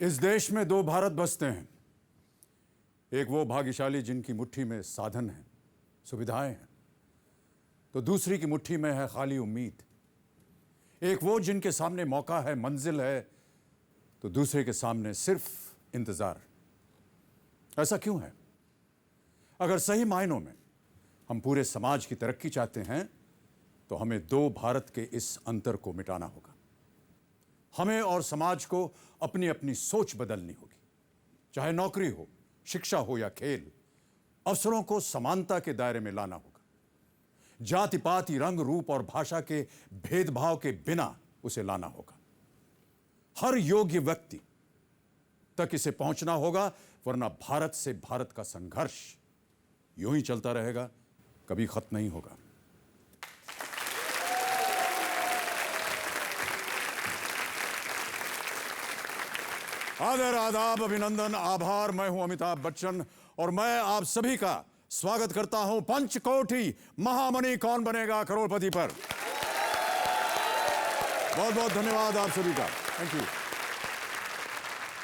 इस देश में दो भारत बसते हैं। एक वो भाग्यशाली जिनकी मुट्ठी में साधन है, सुविधाएं हैं, तो दूसरी की मुट्ठी में है खाली उम्मीद। एक वो जिनके सामने मौका है, मंजिल है, तो दूसरे के सामने सिर्फ इंतजार। ऐसा क्यों है? अगर सही मायनों में हम पूरे समाज की तरक्की चाहते हैं तो हमें दो भारत के इस अंतर को मिटाना होगा। हमें और समाज को अपनी अपनी सोच बदलनी होगी। चाहे नौकरी हो, शिक्षा हो या खेल, अवसरों को समानता के दायरे में लाना होगा। जाति पाति, रंग रूप और भाषा के भेदभाव के बिना उसे लाना होगा। हर योग्य व्यक्ति तक इसे पहुंचना होगा, वरना भारत से भारत का संघर्ष यूं ही चलता रहेगा, कभी खत्म नहीं होगा। आदर, आदाब, अभिनंदन, आभार। मैं हूं अमिताभ बच्चन और मैं आप सभी का स्वागत करता हूं पंचकोटी महामणि कौन बनेगा करोड़पति पर। बहुत बहुत धन्यवाद आप सभी का, थैंक यू।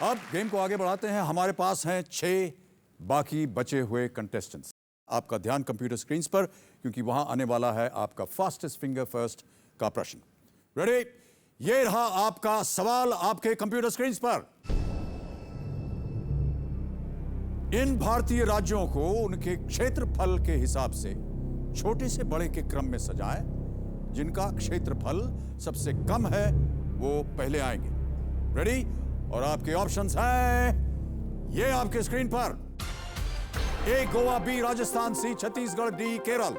अब गेम को आगे बढ़ाते हैं। हमारे पास हैं 6 बाकी बचे हुए कंटेस्टेंट्स। आपका ध्यान कंप्यूटर स्क्रीन पर, क्योंकि वहां आने वाला है आपका फास्टेस्ट फिंगर फर्स्ट का प्रश्न। रेडी? ये रहा आपका सवाल आपके कंप्यूटर स्क्रीन पर। इन भारतीय राज्यों को उनके क्षेत्रफल के हिसाब से छोटे से बड़े के क्रम में सजाएं। जिनका क्षेत्रफल सबसे कम है वो पहले आएंगे। रेडी? और आपके ऑप्शंस हैं ये आपके स्क्रीन पर। ए गोवा, बी राजस्थान, सी छत्तीसगढ़, डी केरल।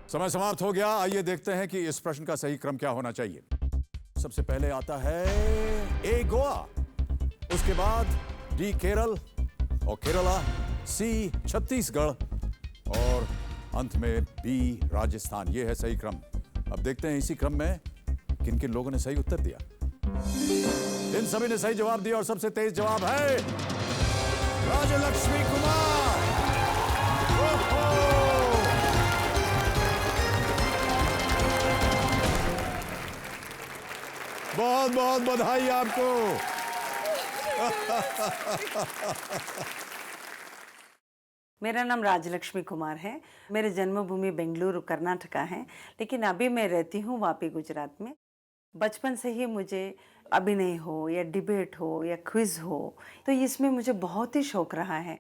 समय समाप्त हो गया। आइए देखते हैं कि इस प्रश्न का सही क्रम क्या होना चाहिए। सबसे पहले आता है ए गोवा, उसके बाद डी केरल और केरला, सी छत्तीसगढ़ और अंत में बी राजस्थान। यह है सही क्रम। अब देखते हैं इसी क्रम में किन किन लोगों ने सही उत्तर दिया। इन सभी ने सही जवाब दिया और सबसे तेज जवाब है राजलक्ष्मी कुमार। बहुत बहुत बधाई आपको। मेरा नाम राजलक्ष्मी कुमार है। मेरे जन्मभूमि बेंगलुरु कर्नाटका है, लेकिन अभी मैं रहती हूँ वापी गुजरात में। बचपन से ही मुझे अभिनय हो या डिबेट हो या क्विज हो, तो इसमें मुझे बहुत ही शौक रहा है।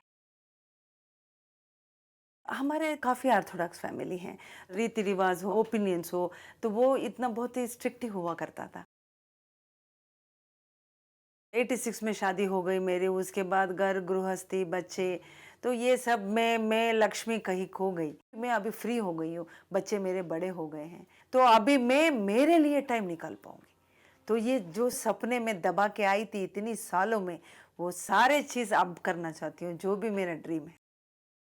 हमारे काफ़ी ऑर्थोडॉक्स फैमिली हैं। रीति रिवाज हो, ओपिनियंस हो, तो वो इतना बहुत ही स्ट्रिक्ट हुआ करता था। 86 में शादी हो गई मेरी, उसके बाद घर गृहस्थी, बच्चे, तो ये सब मैं लक्ष्मी कहीं खो गई। मैं अभी फ्री हो गई हूँ, बच्चे मेरे बड़े हो गए हैं, तो अभी मैं मेरे लिए टाइम निकाल पाऊंगी। तो ये जो सपने में दबा के आई थी इतनी सालों में, वो सारे चीज़ अब करना चाहती हूँ, जो भी मेरा ड्रीम है।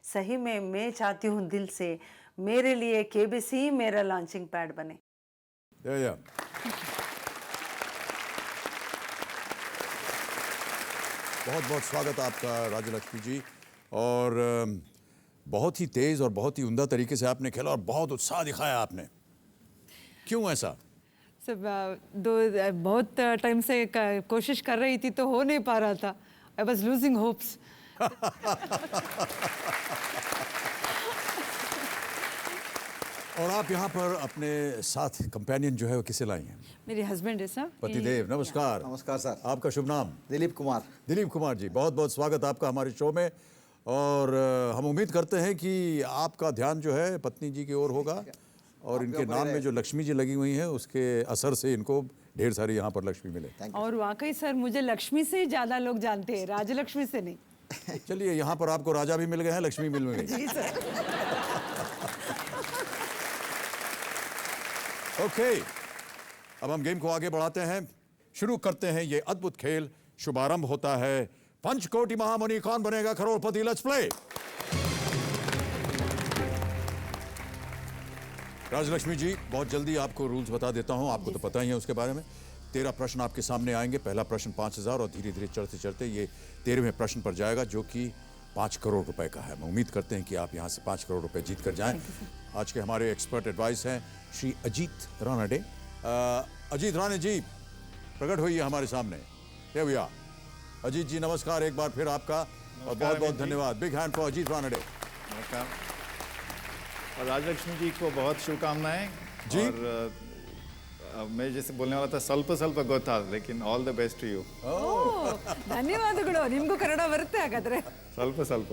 सही में मैं चाहती हूँ दिल से, मेरे लिए केबीसी ही मेरा लॉन्चिंग पैड बने। बहुत बहुत स्वागत आपका राजलक्ष्मी जी। और बहुत ही तेज और बहुत ही उम्दा तरीके से आपने खेला और बहुत उत्साह दिखाया आपने। क्यों ऐसा? सब बहुत टाइम से कोशिश कर रही थी तो हो नहीं पा रहा था। I was losing hopes. और आप यहाँ पर अपने साथ कंपेनियन जो है वो किसे लाई हैं? मेरे हस्बैंड है सर। पतिदेव। नमस्कार। नमस्कार सर। आपका शुभ नाम? दिलीप कुमार। दिलीप कुमार जी, बहुत बहुत स्वागत आपका हमारे शो में। और हम उम्मीद करते हैं कि आपका ध्यान जो है पत्नी जी की ओर होगा और इनके नाम में जो लक्ष्मी जी लगी हुई हैं उसके असर से इनको ढेर सारी यहाँ पर लक्ष्मी मिले। और वाकई सर मुझे लक्ष्मी से ही ज़्यादा लोग जानते हैं, राजलक्ष्मी से नहीं। चलिए, यहाँ पर आपको राजा भी मिल गए हैं, लक्ष्मी मिल गई। जी सर। ओके, अब हम गेम को आगे बढ़ाते हैं। शुरू करते हैं ये अद्भुत खेल। शुभारंभ होता है पंचकोटी महामणि कौन बनेगा करोड़पति। Let's play. राजलक्ष्मी जी, बहुत जल्दी आपको रूल्स बता देता हूं, आपको तो पता ही है उसके बारे में। 13 प्रश्न आपके सामने आएंगे। पहला प्रश्न 5,000 और धीरे धीरे चढ़ते चढ़ते ये 13वें प्रश्न पर जाएगा, जो कि 5 करोड़ रुपए का है। हम उम्मीद करते हैं कि आप यहाँ से 5 करोड़ रुपए जीत कर जाएं। आज के हमारे एक्सपर्ट एडवाइस हैं श्री अजीत रानडे। अजीत राणे जी, प्रकट होइए हमारे सामने। Here we are। अजीत जी नमस्कार एक बार फिर आपका, और बहुत बहुत धन्यवाद। Big hand for Ajit Ranade. नमस्कार। और राजलक्ष्मी जी को बहुत शुभकामनाएं जी। और मैं जैसे बोलने वाला था ಸ್ವಲ್ಪ ಸ್ವಲ್ಪ ಗೊತ್ತಾದ, लेकिन all the best to you. ಧನ್ಯವಾದಗಳು, ನಿಮಗೂ ಕನ್ನಡ ಬರುತ್ತೆ ಹಾಗಾದ್ರೆ? ಸ್ವಲ್ಪ ಸ್ವಲ್ಪ।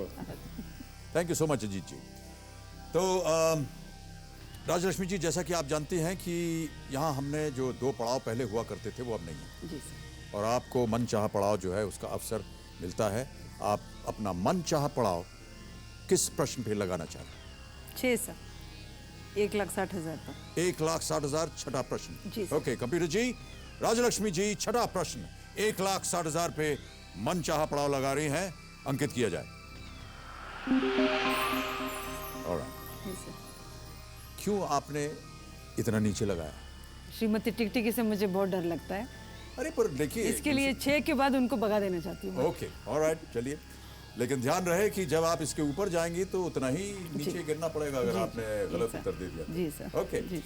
Thank you so much Ajit ji. तो राजलक्ष्मी जी, जैसा कि आप जानते हैं कि यहाँ हमने जो 2 पड़ाव पहले हुआ करते थे वो अब नहीं है, जी सर। और आपको मनचाहा पड़ाव जो है उसका अवसर मिलता है। आप अपना मनचाहा पड़ाव किस प्रश्न पे लगाना चाहते हैं? 6 सर, 1,60,000 पर। 1,60,000 छठा जी प्रश्न। Sir. Okay computer ji, Rajalakshmi जी छठा प्रश्न 1,60,000 पे मनचाहा पड़ाव लगा रही हैं, अंकित किया जाए। Alright। जी सर। क्यों आपने इतना नीचे लगाया? श्रीमती टिकटिकी से मुझे बहुत डर लगता है, अरे पर देखिए, इसके लिए 6 के बाद उनको भगा देना चाहती हूँ। ओके ऑलराइट, चलिए, लेकिन ध्यान रहे कि जब आप इसके ऊपर जाएंगी तो उतना ही नीचे गिरना पड़ेगा अगर जी, आपने जी गलत सर। उत्तर दे दिया। जी सर। ओके, जी।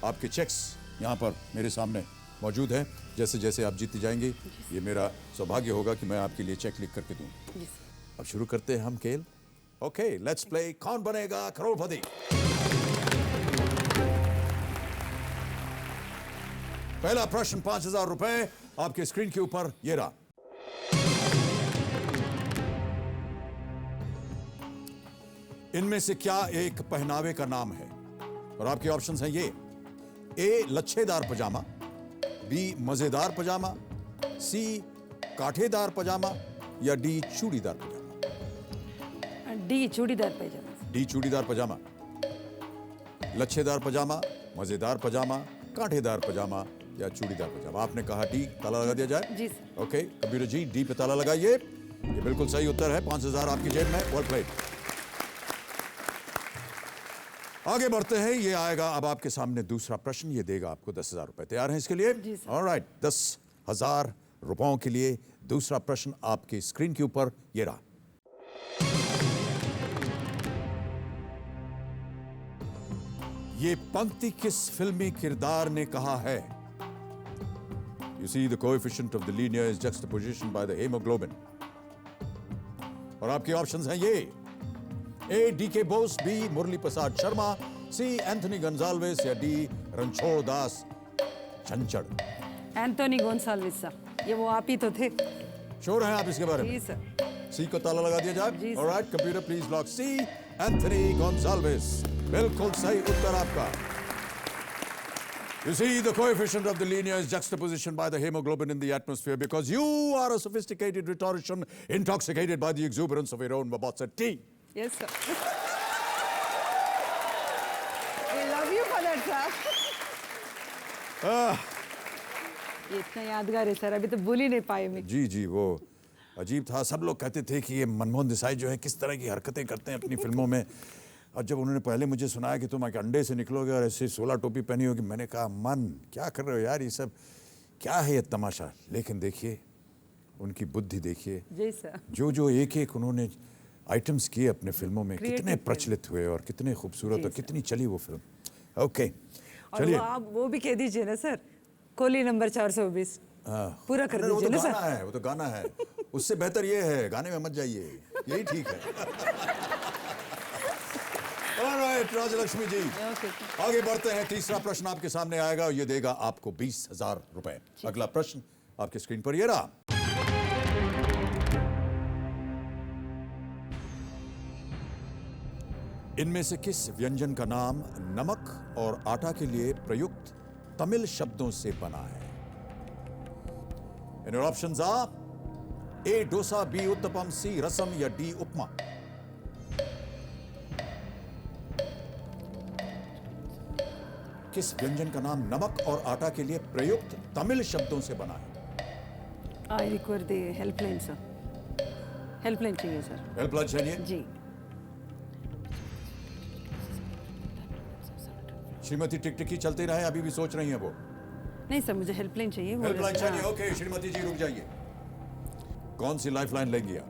आपके चेक्स यहाँ पर मेरे सामने मौजूद हैं। जैसे जैसे आप जीतती जाएंगी, ये मेरा सौभाग्य होगा कि मैं आपके लिए चेक लिख करके दूँ। जी सर। अब शुरू करते हैं हम खेल। ओके लेट्स प्ले कौन बनेगा करोड़पति। पहला प्रश्न 5,000 रुपए आपके स्क्रीन के ऊपर ये रहा। इनमें से क्या एक पहनावे का नाम है? और आपके ऑप्शंस हैं ये: ए लच्छेदार पजामा, बी मजेदार पजामा, सी काठेदार पजामा, या डी चूड़ीदार पजामा। डी चूड़ीदार पैजामा। डी चूड़ीदार पजामा। लच्छेदार पजामा, मजेदार पजामा, कांटेदार पजामा या चूड़ीदार पजामा। आपने कहा डी, ताला लगा दिया जाए। जी sir. Okay computer ji, D पे ताला लगाइए। ये बिल्कुल सही उत्तर है। 5,000 आपकी जेब में। Well played. आगे बढ़ते हैं। ये आएगा अब आपके सामने दूसरा प्रश्न। ये देगा आपको 10,000 रुपए। तैयार हैं इसके लिए? जी सर। ऑलराइट, 10,000 रुपयों के लिए दूसरा प्रश्न आपके स्क्रीन के ऊपर ये रहा। ये पंक्ति किस फिल्मी किरदार ने कहा है? You see the coefficient of the linear is juxtaposition by the hemoglobin। और आपके ऑप्शंस हैं ये: ए डी.के. बोस, बी मुरली प्रसाद शर्मा, सी एंथनी गंजाल्वेस या D Ranchhod Das छंचड़। Anthony Gonsalves sir, ये वो आप ही तो थे। श्योर हैं आप इसके बारे में? जी सर। सी को ताला लगा दिया जाए। जी sir. Alright computer please lock C, Anthony Gonsalves. बिल्कुल सही उत्तर आपका। You see, the coefficient of the linear is juxtaposition by the hemoglobin in the atmosphere because you are a sophisticated rhetorician intoxicated by the exuberance of your own verbosity. Yes sir. We love you for that sir। ये इतना यादगार है sir, अभी तो भूल ही नहीं पाए मैं। जी जी, वो अजीब था। सब लोग कहते थे कि ये मनमोहन देसाई जो है किस तरह की हरकतें करते हैं अपनी फिल्मों में। और जब उन्होंने पहले मुझे सुनाया कि तुम एक अंडे से निकलोगे और ऐसे 16 टोपी पहनी होगी, मैंने कहा मन क्या कर रहे हो यार, ये सब क्या है ये तमाशा। लेकिन देखिए उनकी बुद्धि देखिए, जी सर। जो एक एक उन्होंने आइटम्स किए अपने फिल्मों में, Creative कितने film। प्रचलित हुए और कितने खूबसूरत जी और सर। कितनी चली वो फिल्म। ओके और चलिए। वो आप वो भी कह दीजिए ना सर, कोहली नंबर 420 पूरा कर अरे वो दीजिए तो ना गाना सर। है, वो तो गाना है। उससे बेहतर ये है गाने में मत जाइए, यही ठीक है। ऑलराइट राजलक्ष्मी जी, ओके सर। आगे बढ़ते हैं। तीसरा प्रश्न आपके सामने आएगा और ये देगा आपको 20,000 रुपए। अगला प्रश्न आपके स्क्रीन पर ये रहा। इनमें से किस व्यंजन का नाम नमक और आटा के लिए प्रयुक्त तमिल शब्दों से बना है? इन options are A dosa, B uttapam, C rasam या डी उपमा। किस व्यंजन का नाम नमक और आटा के लिए प्रयुक्त तमिल शब्दों से बना है? I require the helpline sir. Helpline चाहिए सर। हेल्पलाइन चाहिए। जी। श्रीमती टिकटिकी चलते रहे, अभी भी सोच रही हैं वो? नहीं सर, मुझे हेल्पलाइन चाहिए। वो हेल्पलाइन चाहिए? हाँ। ओके श्रीमती जी रुक जाइए। कौन सी लाइफलाइन लेंगी आप?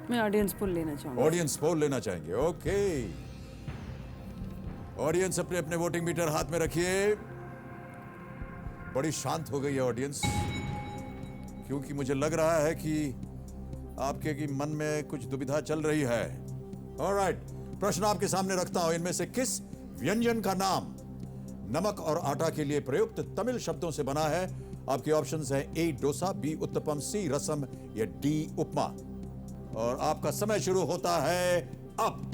मैं ऑडियंस पोल लेना चाहूँगा। ऑडियंस पोल लेना चाहेंगे? ओके, ऑडियंस अपने अपने वोटिंग मीटर हाथ में रखिए। बड़ी शांत हो गई है ऑडियंस, क्योंकि मुझे लग रहा है कि आपके की मन में कुछ दुविधा चल रही है। ऑलराइट, प्रश्न आपके सामने रखता हूं। इनमें से किस व्यंजन का नाम नमक और आटा के लिए प्रयुक्त तमिल शब्दों से बना है? आपके ऑप्शंस हैं ए डोसा, बी उत्तपम, सी रसम या डी उपमा। और आपका समय शुरू होता है अब।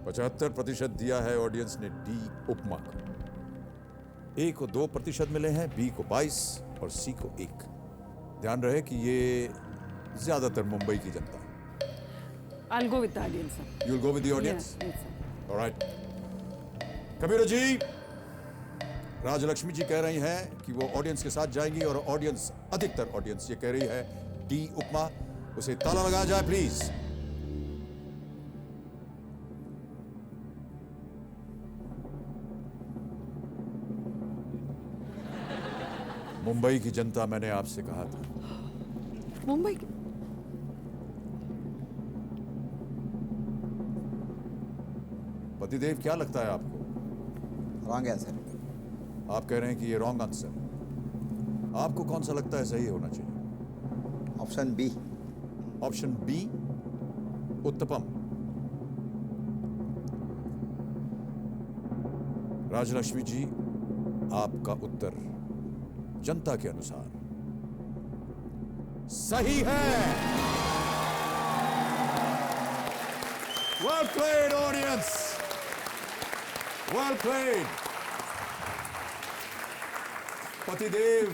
%75 दिया है ऑडियंस ने डी उपमा को। ए को 2% मिले हैं, बी को 22 और सी को 1। ध्यान रहे कि ये ज्यादातर मुंबई की जनता है। I'll go with the audience, sir. You'll go with the audience? Yes, yes, sir. All right. Kabir ji, Rajalakshmi जी कह रही हैं कि वो ऑडियंस के साथ जाएंगी और ऑडियंस, अधिकतर ऑडियंस ये कह रही है डी उपमा। उसे ताला लगाया जाए प्लीज। मुंबई की जनता, मैंने आपसे कहा था। मुंबई। पतिदेव, क्या लगता है आपको? Wrong answer. आप कह रहे हैं कि ये रॉन्ग आंसर। आपको कौन सा लगता है सही होना चाहिए? Option B. Option B uttapam. Rajlakshmi ji, आपका उत्तर जनता के अनुसार सही है। Well played audience, well played. पतिदेव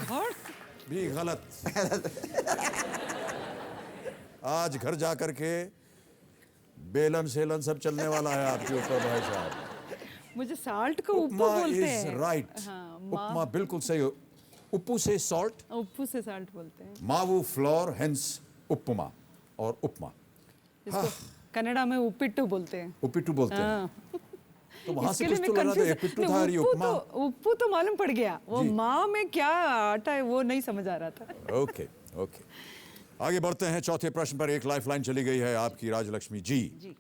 भी गलत। आज घर जाकर के बेलन सेलन सब चलने वाला है आपके ऊपर भाई साहब। मुझे साल्ट को उप्पू उपमा बोलते इज हैं। राइट। हाँ, उपमा बिल्कुल सही हो। उप्पू से सॉल्ट, उप्पू से साल्ट बोलते हैं। मावू फ्लोर, हेंस उपमा और उपमा। इसको कन्नड़ा में उप्पिट्टू बोलते हैं। उपिट्टू बोलते हैं। हाँ। तो वहां से इसके कुछ लिए तो मैं लगा था, confuse- एक पिट्टू नहीं, था और ये उपमा। उप्पू तो मालूम पड़ गया, वो जी। माँ में क्या आटा है वो नहीं समझ आ रहा था। ओके ओके, आगे बढ़ते हैं। चौथे प्रश्न पर एक लाइफलाइन चली गई है आपकी राजलक्ष्मी जी। जी।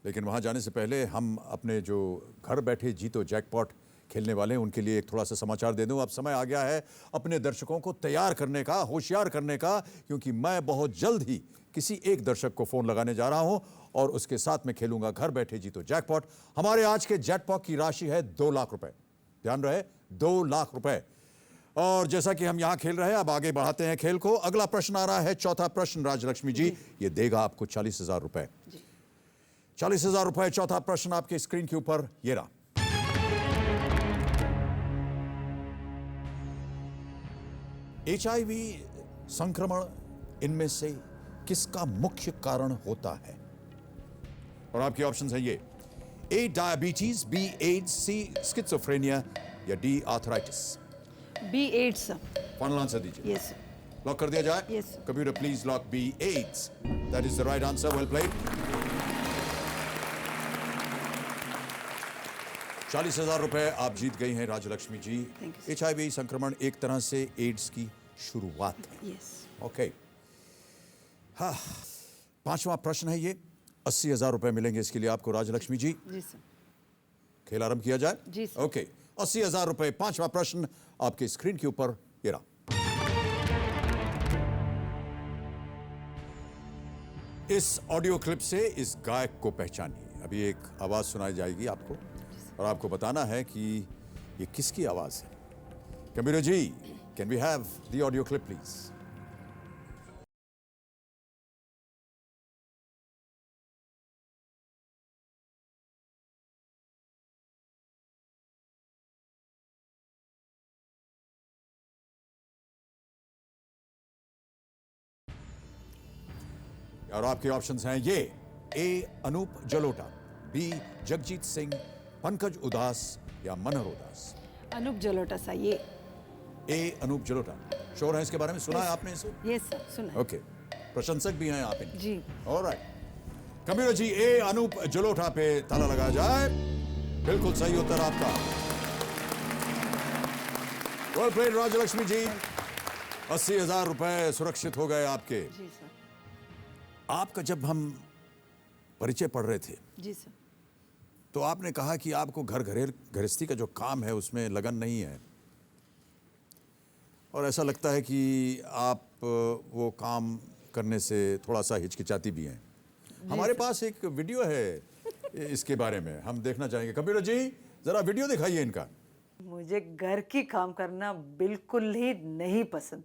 लेकिन वहां जाने से पहले हम अपने जो घर बैठे जीतो जैकपॉट खेलने वाले हैं उनके लिए एक थोड़ा सा समाचार दे दूं। अब समय आ गया है अपने दर्शकों को तैयार करने का, होशियार करने का, क्योंकि मैं बहुत जल्द ही किसी एक दर्शक को फोन लगाने जा रहा हूं और उसके साथ में खेलूंगा घर बैठे जीतो जैकपॉट। हमारे आज के जैकपॉट की राशि है 2 लाख रुपए। ध्यान रहे, 2 लाख रुपए। और जैसा कि हम यहां खेल रहे हैं, अब आगे बढ़ाते हैं खेल को। अगला प्रश्न आ रहा है, चौथा प्रश्न राजलक्ष्मी जी, ये देगा आपको 40,000 रुपए। 40,000 रुपए। चौथा प्रश्न आपके स्क्रीन के ऊपर ये रहा। HIV संक्रमण इनमें से किसका मुख्य कारण होता है? और आपके ऑप्शंस हैं ये: A diabetes, B AIDS, C schizophrenia या D arthritis. B AIDS. Final answer दीजिए। यस। लॉक कर दिया जाए? Yes. Computer please lock B AIDS. That is the right answer. Well played. 40,000 रुपए आप जीत गई हैं राजलक्ष्मी जी। Thank you, HIV संक्रमण एक तरह से एड्स की शुरुआत है। यस। ओके। हाँ, पांचवा प्रश्न है ये। 80,000 रुपए मिलेंगे इसके लिए आपको राजलक्ष्मी जी। जी सर। खेल आरंभ किया जाए? जी सर। ओके, 80,000 रुपए। पांचवा प्रश्न आपके स्क्रीन के ऊपर ये रहा। इस ऑडियो क्लिप से इस गायक को पहचानिए। अभी एक आवाज सुनाई जाएगी आपको और आपको बताना है कि ये किसकी आवाज है। Computer ji, can we have the audio clip please? और आपके ऑप्शंस हैं ये: ए अनूप जलोटा, बी जगजीत सिंह, पंकज उदास या मनोहर उदास। अनूप जलोटा सा ये। ए अनूप जलोटा। श्योर है इसके बारे में, सुना है आपने इसे? यस सर, सुना। ओके, प्रशंसक भी हैं आप इनके। जी। ऑलराइट, कंप्यूटर जी ए अनूप जलोटा पे ताला लगाया जाए। बिल्कुल सही उत्तर आपका। वेल प्लेड राजलक्ष्मी जी, 80,000 रुपए सुरक्षित हो गए आपके। जी सर। आपका जब हम परिचय पढ़ रहे थे जी सर। तो आपने कहा कि आपको गृहस्थी का जो काम है उसमें लगन नहीं है, और ऐसा लगता है कि आप वो काम करने से थोड़ा सा हिचकिचाती भी हैं। हमारे पास एक वीडियो है इसके बारे में, हम देखना चाहेंगे। कंप्यूटर जी जरा वीडियो दिखाइए इनका। मुझे घर की काम करना बिल्कुल ही नहीं पसंद।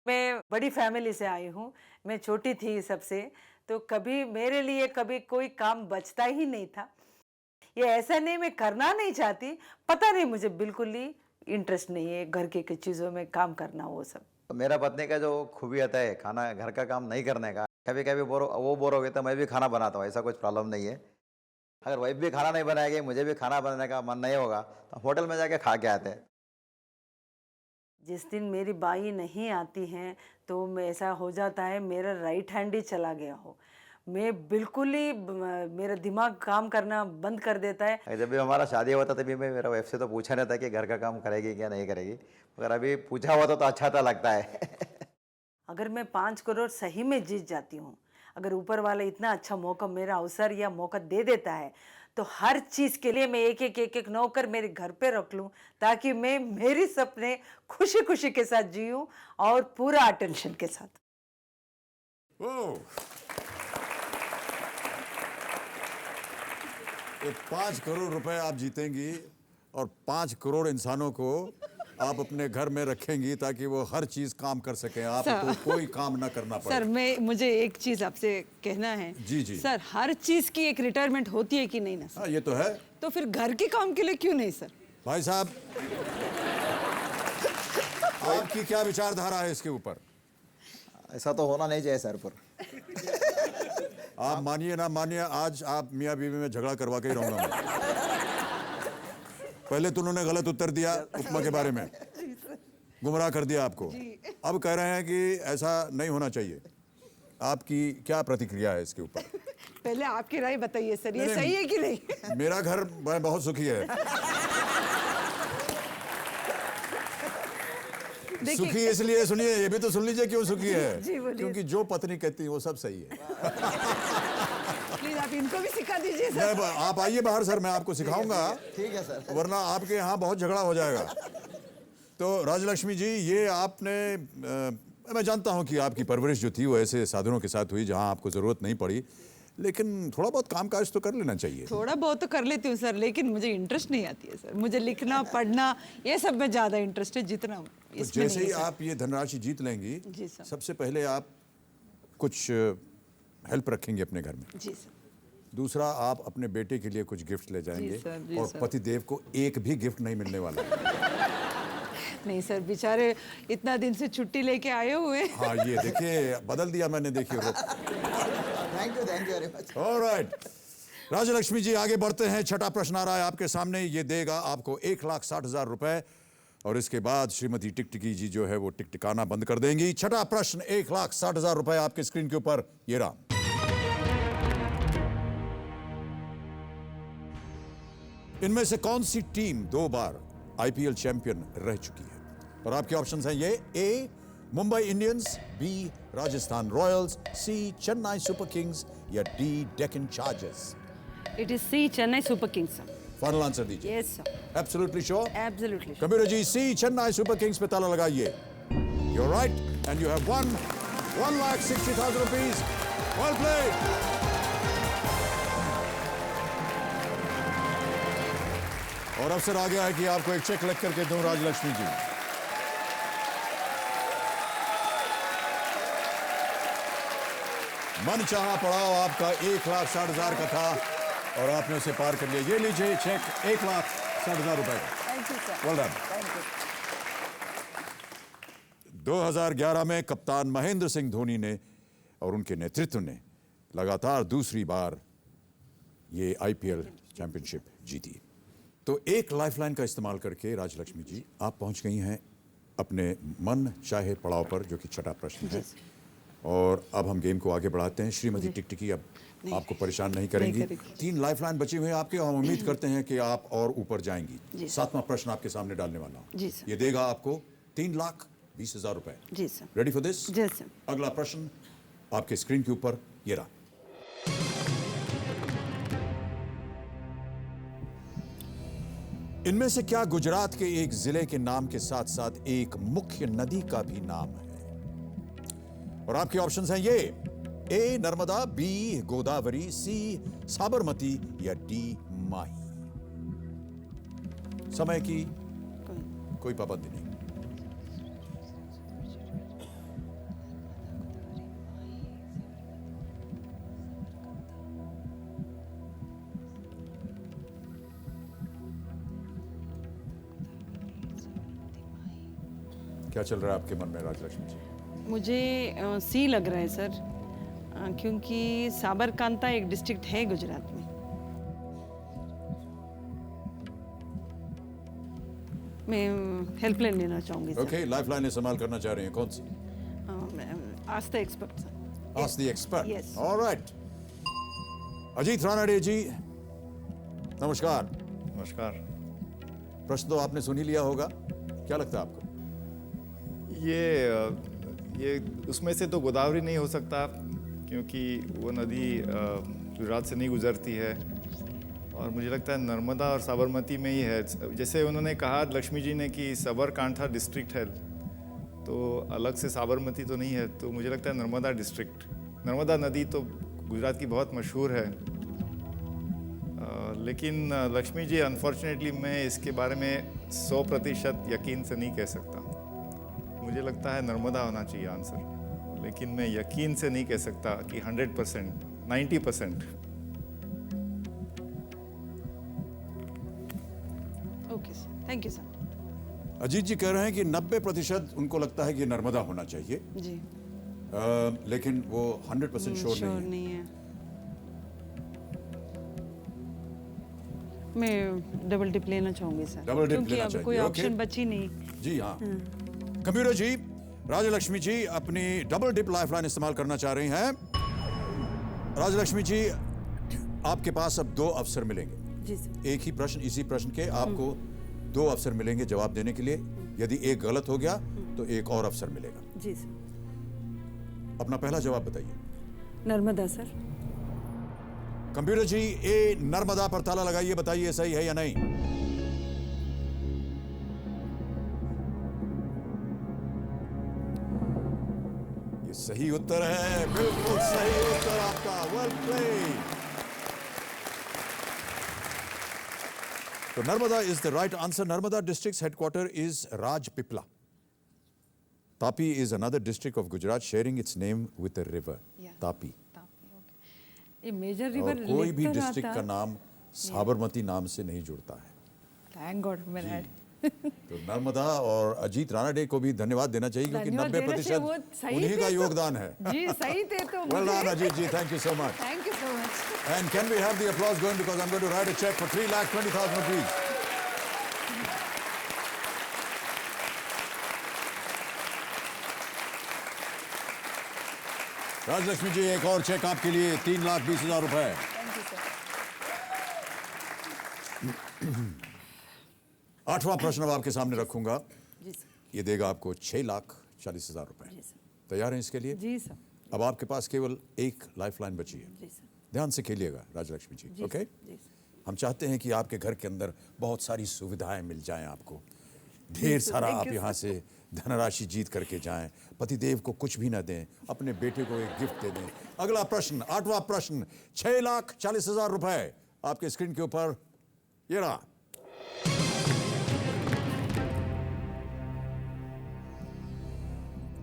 मैं बड़ी फैमिली से आई हूँ, मैं छोटी थी सबसे, तो कभी मेरे लिए कभी कोई काम बचता ही नहीं था। ये ऐसा नहीं मैं करना नहीं चाहती, पता नहीं मुझे बिल्कुल ही इंटरेस्ट नहीं है घर के चीज़ों में काम करना वो सब। तो मेरा पत्नी का जो खूबी आता है खाना घर का काम नहीं करने का, कभी कभी वो बोर हो गए तो मैं भी खाना बनाता हूँ, ऐसा कुछ प्रॉब्लम नहीं है। अगर वाइफ भी खाना नहीं बनाएगी, मुझे भी खाना बनाने का मन नहीं होगा तो होटल में जाके खा के आते हैं। जिस दिन मेरी बाई नहीं आती हैं तो मैं ऐसा हो जाता है मेरा राइट हैंड ही चला गया हो, मैं बिल्कुल ही मेरा दिमाग काम करना बंद कर देता है। जब भी हमारा शादी हुआ था तभी मैं मेरा वाइफ से तो पूछा नहीं था कि घर का काम करेगी क्या नहीं करेगी, मगर अभी पूछा हुआ तो अच्छा तो लगता है। अगर मैं 5 करोड़ सही में जीत जाती हूँ, अगर ऊपर वाला इतना अच्छा मौका मेरा अवसर या मौका दे देता है तो हर चीज़ के लिए मैं एक नौकर मेरे घर पे रख लूँ, ताकि मैं मेरी सपने खुशी खुशी के साथ जीऊँ और पूरा अटेंशन के साथ। ओह, 5 करोड़ रुपए आप जीतेंगी और 5 करोड़ इंसानों को आप अपने घर में रखेंगी ताकि वो हर चीज काम कर सकें, आपको कोई काम ना करना पड़े। सर मुझे एक चीज आपसे कहना है। जी जी सर, हर चीज की एक रिटायरमेंट होती है कि नहीं ना सर? हाँ, ये तो है। तो फिर घर के काम के लिए क्यों नहीं सर? भाई साहब, आपकी क्या विचारधारा है इसके ऊपर? ऐसा तो होना नहीं चाहिए सर, पर आप मानिए ना मानिए, आज आप मियाँ बीवी में झगड़ा करवा के ही रहूंगा मैं। पहले तो उन्होंने गलत उत्तर दिया उपमा के बारे में, गुमराह कर दिया आपको, अब कह रहे हैं कि ऐसा नहीं होना चाहिए। आपकी क्या प्रतिक्रिया है इसके ऊपर? पहले आपकी राय बताइए सर, ये नहीं, सही है कि नहीं? मेरा घर बहुत सुखी है। सुखी इसलिए, सुनिए ये भी तो सुन लीजिए क्यों सुखी है। जी, बोलिए। क्योंकि जो पत्नी कहती है वो सब सही है। प्लीज आप इनको भी सिखा दीजिए सर। आप आइए बाहर सर, मैं आपको सिखाऊंगा, ठीक है सर। वरना आपके यहाँ बहुत झगड़ा हो जाएगा। तो राजलक्ष्मी जी, ये आपने मैं जानता हूँ कि आपकी परवरिश जो थी वो ऐसे साधनों के साथ हुई जहाँ आपको ज़रूरत नहीं पड़ी, लेकिन थोड़ा बहुत काम काज तो कर लेना चाहिए। थोड़ा बहुत तो कर लेती हूँ सर, लेकिन मुझे इंटरेस्ट नहीं आती है सर। मुझे लिखना पढ़ना ये सब में ज़्यादा इंटरेस्ट है जितना तो इसमें जैसे नहीं ही है सर। आप ये धनराशि जीत लेंगी, जी सर। सबसे पहले आप कुछ हेल्प रखेंगे अपने घर में। जी सर। दूसरा, आप अपने बेटे के लिए कुछ गिफ्ट ले जाएंगे, सर, जी और सर। पतिदेव को एक भी गिफ्ट नहीं मिलने वाला है। नहीं सर, बेचारे इतना दिन से छुट्टी लेके आए हुए। हाँ, ये देखिए बदल दिया मैंने, देखिए वो। Thank you very much. Alright, Rajlakshmi ji आगे बढ़ते हैं। छठा प्रश्न आ रहा है आपके सामने, ये देगा आपको 1,60,000 रुपए, और इसके बाद श्रीमती टिकटिकी जी जो है वो टिकटिकाना बंद कर देंगी। छठा प्रश्न, 1,60,000 रुपए आपके स्क्रीन के ऊपर, ये रहा। इनमें से कौन सी टीम 2 बार आईपीएल चैंपियन रह चुकी है? और आपके ऑप्शंस हैं ये: A Mumbai Indians, B Rajasthan Royals, C Chennai Super Kings, या D Deccan Chargers. It is C Chennai Super Kings sir. Final answer दीजिए। Yes sir, absolutely sure? Absolutely. Computer ji, C Chennai Super Kings पे ताला लगाइए। You're right, and you have won 1,60,000 rupees. Well played. और अवसर आ गया है कि आपको एक चेक लिख करके दूं राजलक्ष्मी जी। मन चाहा पड़ाव आपका 1,60,000 का था और आपने उसे पार कर लिया। ये लीजिए चेक 1,60,000 रुपए का। Thank you sir. Well done. 2011 में कप्तान महेंद्र सिंह धोनी ने और उनके नेतृत्व ने लगातार दूसरी बार ये आईपीएल चैंपियनशिप जीती। तो एक लाइफलाइन का इस्तेमाल करके राजलक्ष्मी जी आप पहुंच गई हैं अपने मन चाहे पड़ाव पर, जो कि छठा प्रश्न है। और अब हम गेम को आगे बढ़ाते हैं। श्रीमती टिकटिकी अब आपको परेशान नहीं करेंगी। 3 लाइफलाइन बची हुई है आपके, और हम उम्मीद करते हैं कि आप और ऊपर जाएंगी। 7वां प्रश्न आपके सामने डालने वाला हूँ। जी सर। ये देगा आपको 3,20,000 रुपए। जी सर। Ready for this? जी सर। अगला प्रश्न आपके स्क्रीन के ऊपर ये रहा। इनमें से क्या गुजरात के एक जिले के नाम के साथ साथ एक मुख्य नदी का भी नाम है? और आपके ऑप्शंस हैं ये: ए नर्मदा, बी गोदावरी, सी साबरमती या डी माही। समय की कोई पाबंदी नहीं। क्या चल रहा है आपके मन में राजलक्ष्मी जी? मुझे सी लग रहा है सर, क्योंकि साबरकांता एक डिस्ट्रिक्ट है गुजरात में। मैं हेल्पलाइन लेना चाहूंगी सर। ओके, लाइफलाइन इस्तेमाल करना चाह रहे हैं, कौन सी? Ask the expert sir. Ask the expert. Yes. Alright. Ajit Ranade ji, नमस्कार। नमस्कार। प्रश्न तो आपने सुन ही लिया होगा, क्या लगता है आपको? ये उसमें से तो गोदावरी नहीं हो सकता, क्योंकि वो नदी गुजरात से नहीं गुजरती है। और मुझे लगता है नर्मदा और साबरमती में ही है। जैसे उन्होंने कहा लक्ष्मी जी ने कि साबरकांठा डिस्ट्रिक्ट है, तो अलग से साबरमती तो नहीं है, तो मुझे लगता है नर्मदा डिस्ट्रिक्ट। नर्मदा नदी तो गुजरात की बहुत मशहूर है। लेकिन लक्ष्मी जी, अनफॉर्चुनेटली मैं इसके बारे में 100% यकीन से नहीं कह सकता। मुझे लगता है नर्मदा होना चाहिए आंसर, लेकिन मैं यकीन से नहीं कह सकता कि 100%, 90%। Okay sir, thank you sir. Ajit ji कह रहे हैं कि 90% उनको लगता है कि नर्मदा होना चाहिए, जी। लेकिन वो 100% श्योर श्योर नहीं है। नहीं है। मैं डबल टिप लेना चाहूंगी सर। डबल टिप क्योंकि लेना अब चाहिए, कोई ओके। ऑप्शन बची नहीं। जी हाँ। कंप्यूटर जी, राजलक्ष्मी जी अपनी डबल डिप लाइफलाइन इस्तेमाल करना चाह रही हैं। राजलक्ष्मी जी, आपके पास अब 2 अवसर मिलेंगे। जी सर। एक ही प्रश्न, इसी प्रश्न के आपको 2 अवसर मिलेंगे जवाब देने के लिए। यदि एक गलत हो गया तो एक और अवसर मिलेगा। जी सर। अपना पहला जवाब बताइए। नर्मदा सर। कंप्यूटर जी, ए नर्मदा पर ताला लगाइए, बताइए सही है या नहीं। ये सही उत्तर है, बिल्कुल सही उत्तर आपका। Well played. तो Narmada is the right answer. Narmada district headquarter is Rajpipla. Tapi is another district of Gujarat sharing its name with a river, Tapi. ये मेजर और रिवर कोई भी डिस्ट्रिक्ट का नाम साबरमती नाम से नहीं जुड़ता है। थैंक गॉड मैंने ऐड। तो नर्मदा और अजीत रानाडे को भी धन्यवाद देना चाहिए, क्योंकि धन्यवाद देने से 90% वो सही उन्हीं थे का तो- योगदान है। जी सही थे तो Well done, Ajit ji. Thank you so much. Thank you so much. And can we have the applause going, because I'm going to write a check for 3,20,000 rupees. Rajalakshmi जी, एक और चेक आपके लिए, 3,20,000 रुपए। आठवां प्रश्न अब आपके सामने रखूंगा। ये देगा आपको 6,40,000 रुपए। तैयार हैं इसके लिए? जी सर। अब आपके पास केवल एक लाइफलाइन बची है। जी सर। ध्यान से खेलिएगा राजलक्ष्मी जी, ओके? हम चाहते हैं कि आपके घर के अंदर बहुत सारी सुविधाएं मिल जाएं आपको, ढेर सारा आप यहाँ से धनराशि जीत करके जाएं, पतिदेव को कुछ भी ना दें, अपने बेटे को एक गिफ्ट दे दें। अगला प्रश्न, आठवां प्रश्न, 6,40,000 रुपए आपके स्क्रीन के ऊपर ये रहा।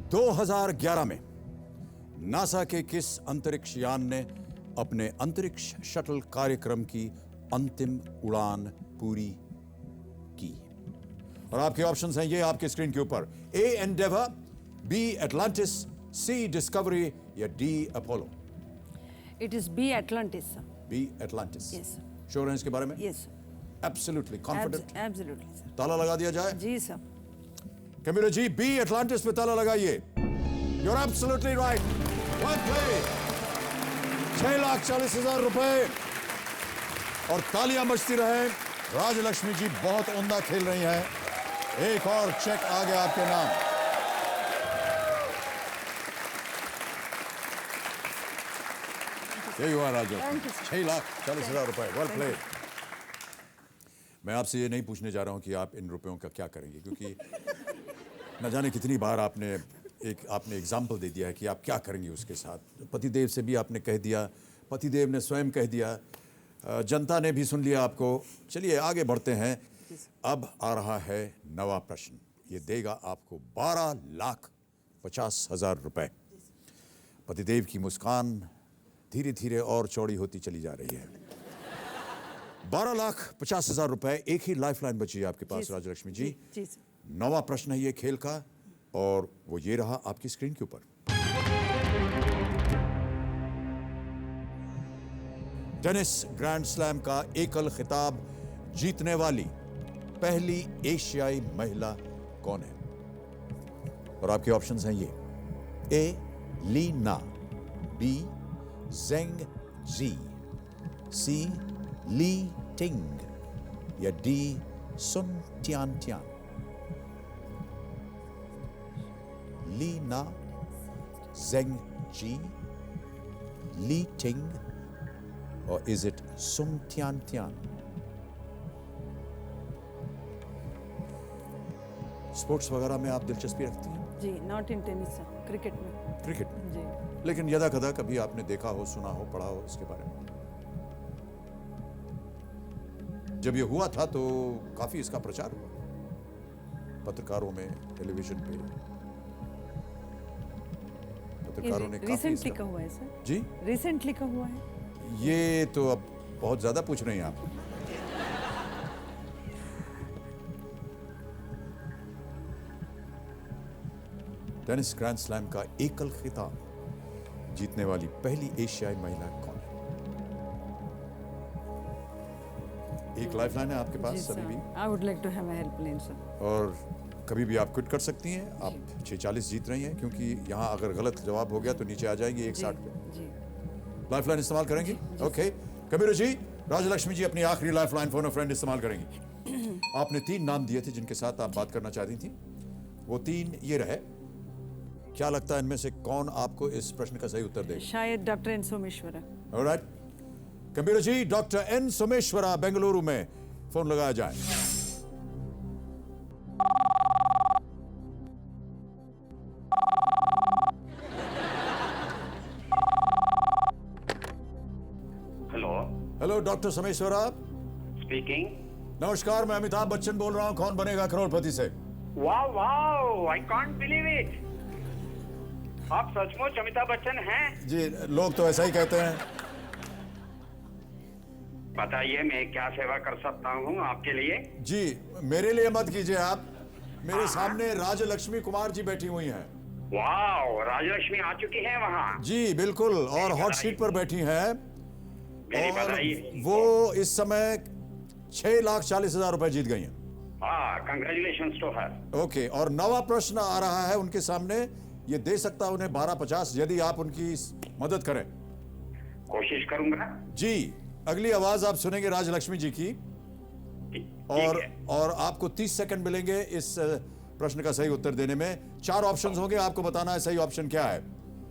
दो 2011 में नासा के किस अंतरिक्ष यान ने अपने अंतरिक्ष शटल कार्यक्रम की अंतिम उड़ान पूरी की? और आपके ऑप्शंस हैं ये आपके स्क्रीन के ऊपर: A Endeavour, B Atlantis, C Discovery या D Apollo. It is B Atlantis sir. B Atlantis. Yes, sir. Sure हैं इसके बारे में? Yes absolutely confident? Absolutely sir. ताला लगा दिया जाए? जी सर। कैमिरो जी, बी एटलांटिस पे ताला लगाइए। You're absolutely right. Well played. 6,40,000 रुपए और तालियां बजती रहे। राजलक्ष्मी जी बहुत उम्दा खेल रही हैं। एक और चेक आ गया आपके नाम। यही हुआ राजलक्ष्मी, 6,40,000 रुपए। Well played. मैं आपसे ये नहीं पूछने जा रहा हूं कि आप इन रुपयों का क्या करेंगे, क्योंकि न जाने कितनी बार आपने एग्जाम्पल दे दिया है कि आप क्या करेंगे उसके साथ। पतिदेव से भी आपने कह दिया, पतिदेव ने स्वयं कह दिया, जनता ने भी सुन लिया आपको। चलिए आगे बढ़ते हैं। अब आ रहा है नवा प्रश्न। ये देगा आपको 12,50,000 रुपए। पतिदेव की मुस्कान धीरे धीरे और चौड़ी होती चली जा रही है। 12,50,000 रुपए, एक ही लाइफलाइन बची है आपके पास राजलक्ष्मी जी। नवा प्रश्न है ये खेल का, और वो ये रहा आपकी स्क्रीन के ऊपर। टेनिस ग्रैंड स्लैम का एकल खिताब जीतने वाली पहली एशियाई महिला कौन है? और आपके ऑप्शंस हैं ये: ए ली ना, बी जेंग जी, सी ली टिंग, या D Sun Tian Tian. Li ना, जेंग जी, ली टिंग, और is it Sun Tian Tian? Sports वगैरह में आप दिलचस्पी रखती हैं? जी, not in tennis sir, cricket में। क्रिकेट में? जी। लेकिन यदा कदा कभी आपने देखा हो, सुना हो, पढ़ा हो इसके बारे में? जब ये हुआ था तो काफी इसका प्रचार हुआ, पत्रकारों में, टेलीविजन पे। पत्रकारों ने काफी रिसेंटली का हुआ है सर? जी, रिसेंटली का हुआ है। ये तो अब बहुत ज्यादा पूछ रही हैं आप। टेनिस ग्रैंड स्लैम का एकल खिताब जीतने वाली पहली एशियाई महिला कौन है? एक लाइफलाइन है आपके पास अभी भी, I would like to have a helpline sir. और कभी भी आप क्विट कर सकती हैं। आप 6:40 जीत रही हैं, क्योंकि यहाँ अगर गलत जवाब हो गया तो नीचे आ जाएंगी 1:60 पे। जी। लाइफलाइन इस्तेमाल करेंगी? ओके कबीर जी, राजलक्ष्मी जी अपनी आखिरी लाइफलाइन फोन फ्रेंड इस्तेमाल करेंगी। आपने 3 नाम दिए थे जिनके साथ आप बात करना चाहती थी, वो 3 ये रहे। क्या लगता है इनमें से कौन आपको इस प्रश्न का सही उत्तर देगा? शायद doctor N Someshwara. Alright Kabir ji, doctor N Someshwara Bengaluru में फोन लगाया जाए। Hello doctor Someshwara speaking. नमस्कार, मैं अमिताभ बच्चन बोल रहा हूँ कौन बनेगा करोड़पति से। Wow wow, I can't believe it. आप सचमुच अमिताभ बच्चन हैं? जी, लोग तो ऐसा ही कहते हैं। बताइए मैं क्या सेवा कर सकता हूँ आपके लिए? जी, मेरे लिए मत कीजिए आप, मेरे सामने राजलक्ष्मी कुमार जी बैठी हुई हैं। वाओ, राजलक्ष्मी आ चुकी हैं वहाँ? जी बिल्कुल, और हॉट सीट पर बैठी हैं, मेरी और बधाई। वो इस समय 6,40,000 रुपए जीत गई हैं। हाँ, कंग्रेचुलेशंस टू हर। ओके, और नवा प्रश्न आ रहा है उनके सामने, ये दे सकता है उन्हें 12,50 यदि आप उनकी मदद करें। कोशिश करूंगा जी, अगली आवाज आप सुनेंगे राजलक्ष्मी जी की, और आपको 30 सेकंड मिलेंगे इस प्रश्न का सही उत्तर देने में। 4 ऑप्शंस होंगे, आपको बताना है सही ऑप्शन क्या है।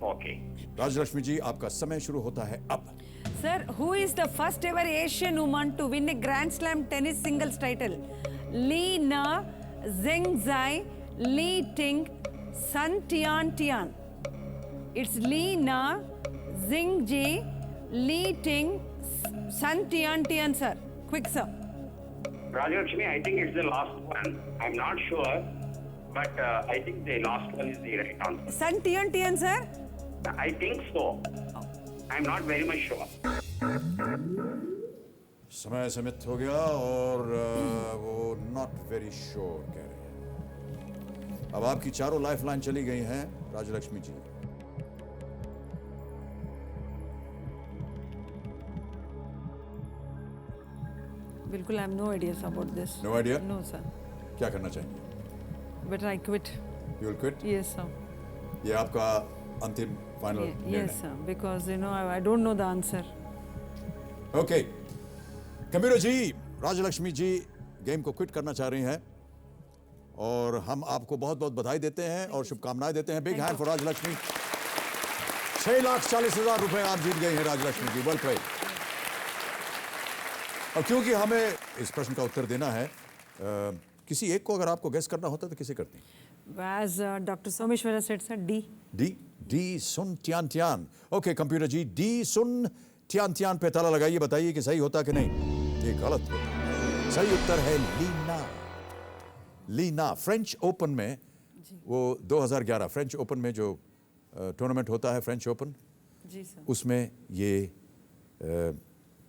ओके। राजलक्ष्मी जी, आपका समय शुरू होता है अब। Sir, who is the first ever Asian woman to win a Grand Slam tennis singles title? Li Na, Zheng Zai, Li Ting, Sun Tian Tian. It's Li Na, Zheng Ji, Li Ting, Sun Tian Tian, sir. Quick, sir. Rajalakshmi, I think it's the last one. I'm not sure, but I think the last one is the right answer. Sun Tian Tian, sir? I think so. I'm not very much sure. समय समाप्त हो गया, और वो not very sure कह रहे हैं। अब आपकी चारों लाइफलाइन चली गई हैं राजलक्ष्मी जी। बिल्कुल, I have no ideas about this. No idea? No, sir. क्या करना चाहिए? but I quit. You will quit? Yes, sir. ये आपका अंतिम final Yes, sir. Because I don't know the answer. Okay, computer ji, Rajalakshmi ji game को क्विट करना चाह रही हैं और हम आपको बहुत बहुत बधाई देते हैं और शुभकामनाएं देते हैं। Big hand for Rajalakshmi. 6,40,000 रुपए आप जीत गए हैं राजलक्ष्मी जी, वेल प्लेड। और क्योंकि हमें इस प्रश्न का उत्तर देना है, किसी एक को अगर आपको गेस करना होता तो किसे करती? As Dr. Someshwara said, sir, D. D Sun Tian Tian. Okay computer ji, D Sun Tian Tian पे ताला लगाइए, बताइए कि सही होता कि नहीं। ये गलत होता। सही उत्तर है लीना। लीना फ्रेंच ओपन में, वो 2011 फ्रेंच ओपन में जो टूर्नामेंट होता है फ्रेंच ओपन, जी सर। उसमें ये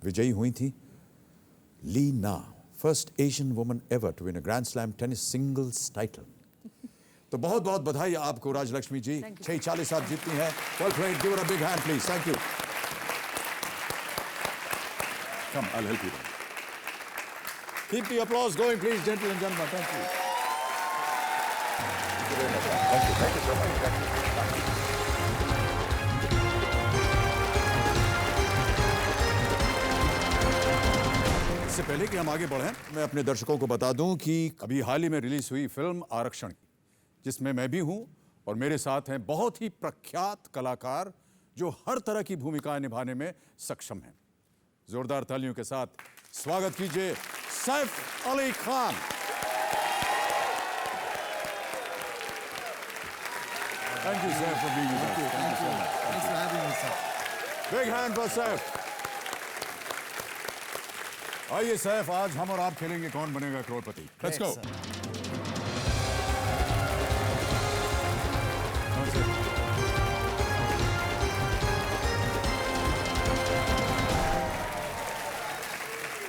विजयी हुई थी Li Na, first Asian woman ever to win a grand slam tennis singles title. तो बहुत बहुत बधाई आपको राजलक्ष्मी जी, 6,40 आप जीतती हैं। Well played, give her a big hand please, thank you. Come, I will help you. Keep the applause going please, gentle and gentleman, thank you. Thank you so much. इससे पहले कि हम आगे बढ़ें, मैं अपने दर्शकों को बता दूं कि अभी हाल ही में रिलीज हुई फिल्म आरक्षण की, जिसमें मैं भी हूं और मेरे साथ हैं बहुत ही प्रख्यात कलाकार जो हर तरह की भूमिकाएं निभाने में सक्षम हैं। जोरदार तालियों के साथ स्वागत कीजिए Saif Ali Khan. Thank you Saif for being with us. Thank you so much. Thanks for having me, sir. Big hand for Saif. आइए सैफ, आज हम और आप खेलेंगे Kaun Banega Crorepati. Let's go.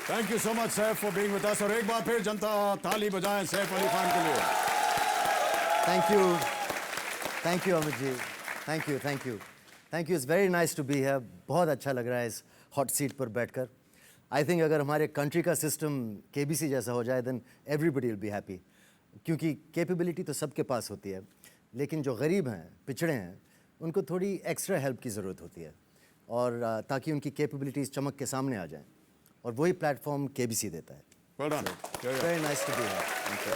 Thank you so much Saif for being with us. और एक बार फिर जनता ताली बजाएं सैफ अली खान के लिए। Thank you, Amit ji. Thank you. Thank you. It's very nice to be here. बहुत अच्छा लग रहा है इस हॉट सीट पर बैठकर। आई थिंक अगर हमारे कंट्री का सिस्टम केबीसी जैसा हो जाए then everybody will be happy, क्योंकि कैपेबिलिटी तो सबके पास होती है, लेकिन जो गरीब हैं, पिछड़े हैं, उनको थोड़ी एक्स्ट्रा हेल्प की ज़रूरत होती है, और ताकि उनकी कैपेबिलिटीज़ चमक के सामने आ जाएं, और वही प्लेटफॉर्म केबीसी देता है। Well done. Very nice to be here. Thank you.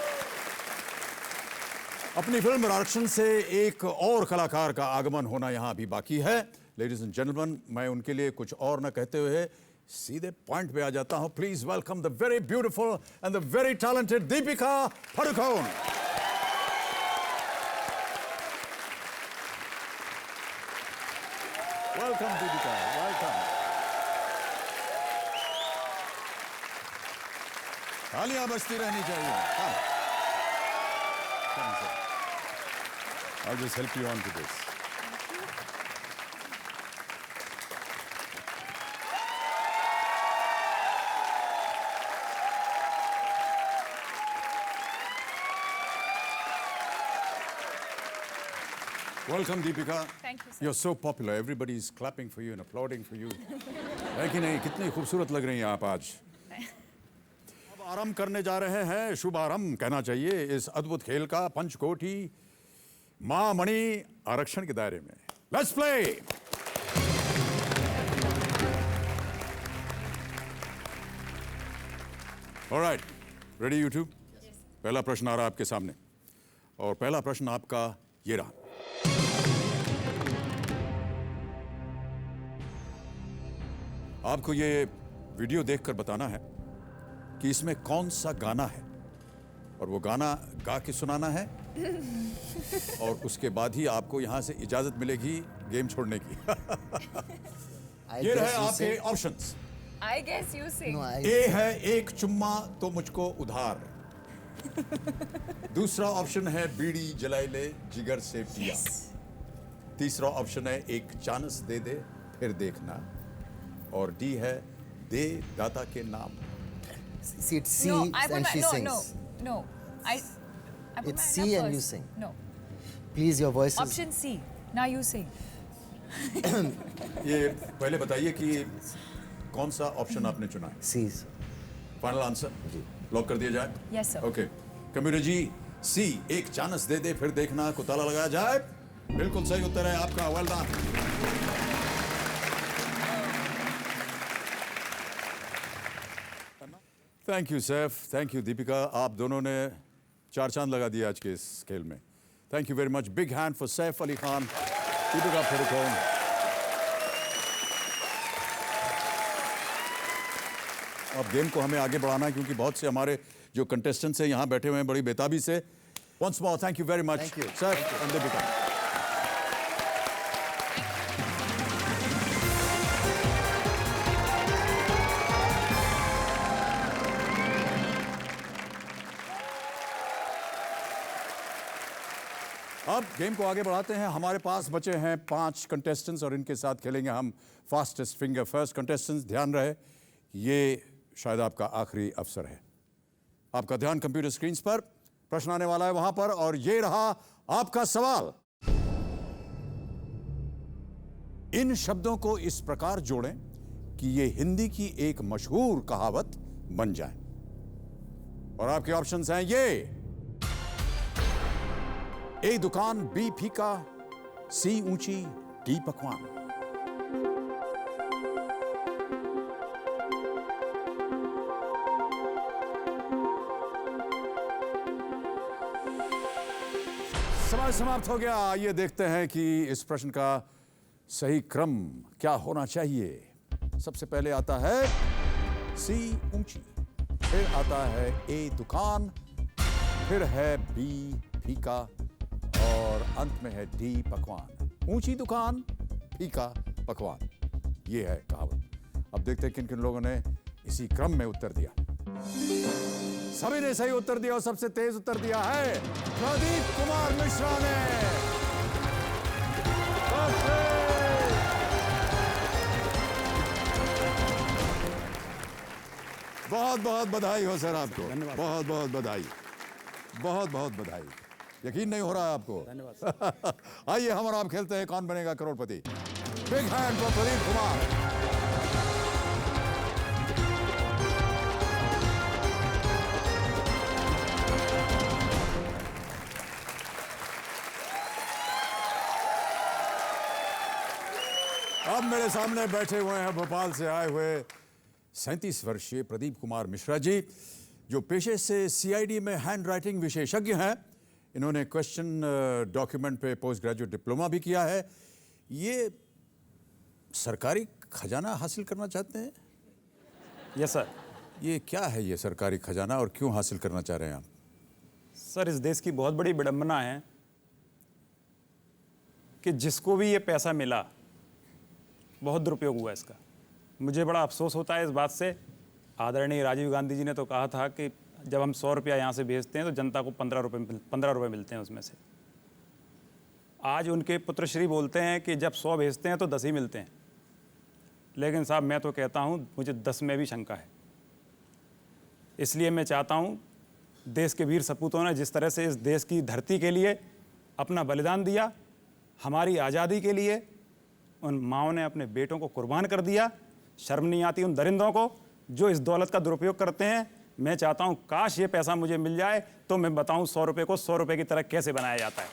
अपनी फिल्म आरक्षण से एक और कलाकार का आगमन होना यहाँ अभी बाकी है। लेडीज एंड जेंटलमैन, मैं उनके लिए कुछ और न कहते हुए सीधे पॉइंट पे आ जाता हूं। Please welcome the very beautiful and the very talented Deepika Padukone. Welcome Deepika, welcome. तालियां बजती रहनी चाहिए। I'll just help you on to this. Welcome, Deepika. Thank you, sir. You're so popular. Everybody is clapping for you and applauding for you. है कि नहीं? कितनी खूबसूरत लग रही हैं आप आज। अब आरंभ करने जा रहे हैं, शुभ आरंभ कहना चाहिए, इस अद्भुत खेल का पंचकोटी मां मणि आरक्षण के दायरे में। Let's play. Alright, ready you two? पहला प्रश्न आ रहा है आपके सामने, और पहला प्रश्न आपका ये रहा। आपको ये वीडियो देखकर बताना है कि इसमें कौन सा गाना है, और वो गाना गा के सुनाना है, और उसके बाद ही आपको यहां से इजाजत मिलेगी गेम छोड़ने की। ये रहे आपके options. I guess you sing. ए है एक चुम्मा तो मुझको उधार। दूसरा ऑप्शन है बीड़ी जलाई ले जिगर से पिया। तीसरा ऑप्शन है एक चांस दे दे फिर देखना, और डी है दे दाता के नाम। See, it's C No, I put and my, she no, sings. no. I put It's my C hand up and you first. sing. No. Please, your voice is... Option C. Now you sing. ये पहले बताइए कि कौन सा option आपने चुना है। C. Final answer lock कर दिया जाए? Yes, sir. Okay computer ji, सी, एक चांस दे दे फिर देखना को ताला लगाया जाए। बिल्कुल सही उत्तर है आपका, well done. Thank you Saif, thank you Deepika, आप दोनों ने 4 चांद लगा दिए आज के इस खेल में। Thank you very much. Big hand for Saif Ali Khan, Deepika Padukone. अब गेम को हमें आगे बढ़ाना है क्योंकि बहुत से हमारे जो कंटेस्टेंट्स हैं यहाँ बैठे हुए हैं बड़ी बेताबी से। Once more thank you very much Saif and Deepika. अब गेम को आगे बढ़ाते हैं। हमारे पास बचे हैं 5 कंटेस्टेंट्स और इनके साथ खेलेंगे हम फास्टेस्ट फिंगर फर्स्ट। कंटेस्टेंट्स ध्यान रहे, ये शायद आपका आखिरी अवसर है। आपका ध्यान कंप्यूटर स्क्रीन पर, प्रश्न आने वाला है वहां पर, और ये रहा आपका सवाल। इन शब्दों को इस प्रकार जोड़ें कि ये हिंदी की एक मशहूर कहावत बन जाए। और आपके ऑप्शंस हैं ये: ए दुकान, बी फीका, सी ऊंची, डी पकवान। समय समाप्त हो गया। आइए देखते हैं कि इस प्रश्न का सही क्रम क्या होना चाहिए। सबसे पहले आता है सी ऊंची, फिर आता है ए दुकान, फिर है बी फीका और अंत में है डी पकवान। ऊंची दुकान, फीका पकवान, ये है कहावत। अब देखते हैं किन किन लोगों ने इसी क्रम में उत्तर दिया। सभी ने सही उत्तर दिया और सबसे तेज उत्तर दिया है प्रदीप कुमार मिश्रा ने। बहुत बहुत बधाई हो सर आपको, बहुत बहुत बधाई, बहुत बहुत बधाई। यकीन नहीं हो रहा है आपको? धन्यवाद। आइए हम और आप खेलते हैं Kaun Banega Crorepati. Big hand for Pradeep Kumar. अब मेरे सामने बैठे हुए हैं भोपाल से आए हुए 37 वर्षीय प्रदीप कुमार मिश्रा जी, जो पेशे से सीआईडी में हैंड राइटिंग विशेषज्ञ हैं। इन्होंने क्वेश्चन डॉक्यूमेंट पे पोस्ट ग्रेजुएट डिप्लोमा भी किया है। ये सरकारी खजाना हासिल करना चाहते हैं? Yes sir. ये क्या है ये सरकारी खजाना और क्यों हासिल करना चाह रहे हैं आप? सर, इस देश की बहुत बड़ी विडंबना है कि जिसको भी ये पैसा मिला बहुत दुरुपयोग हुआ इसका। मुझे बड़ा अफसोस होता है इस बात से। आदरणीय राजीव गांधी जी ने तो कहा था कि जब हम 100 रुपया यहाँ से भेजते हैं तो जनता को 15 रुपये मिलते हैं उसमें से। आज उनके पुत्रश्री बोलते हैं कि जब 100 भेजते हैं तो 10 ही मिलते हैं। लेकिन साहब, मैं तो कहता हूँ मुझे 10 में भी शंका है। इसलिए मैं चाहता हूँ, देश के वीर सपूतों ने जिस तरह से इस देश की धरती के लिए अपना बलिदान दिया, हमारी आज़ादी के लिए उन माँओं ने अपने बेटों को कुर्बान कर दिया। शर्म नहीं आती उन दरिंदों को जो इस दौलत का दुरुपयोग करते हैं। मैं चाहता हूं काश ये पैसा मुझे मिल जाए तो मैं बताऊं 100 रुपये को 100 रुपये की तरह कैसे बनाया जाता है।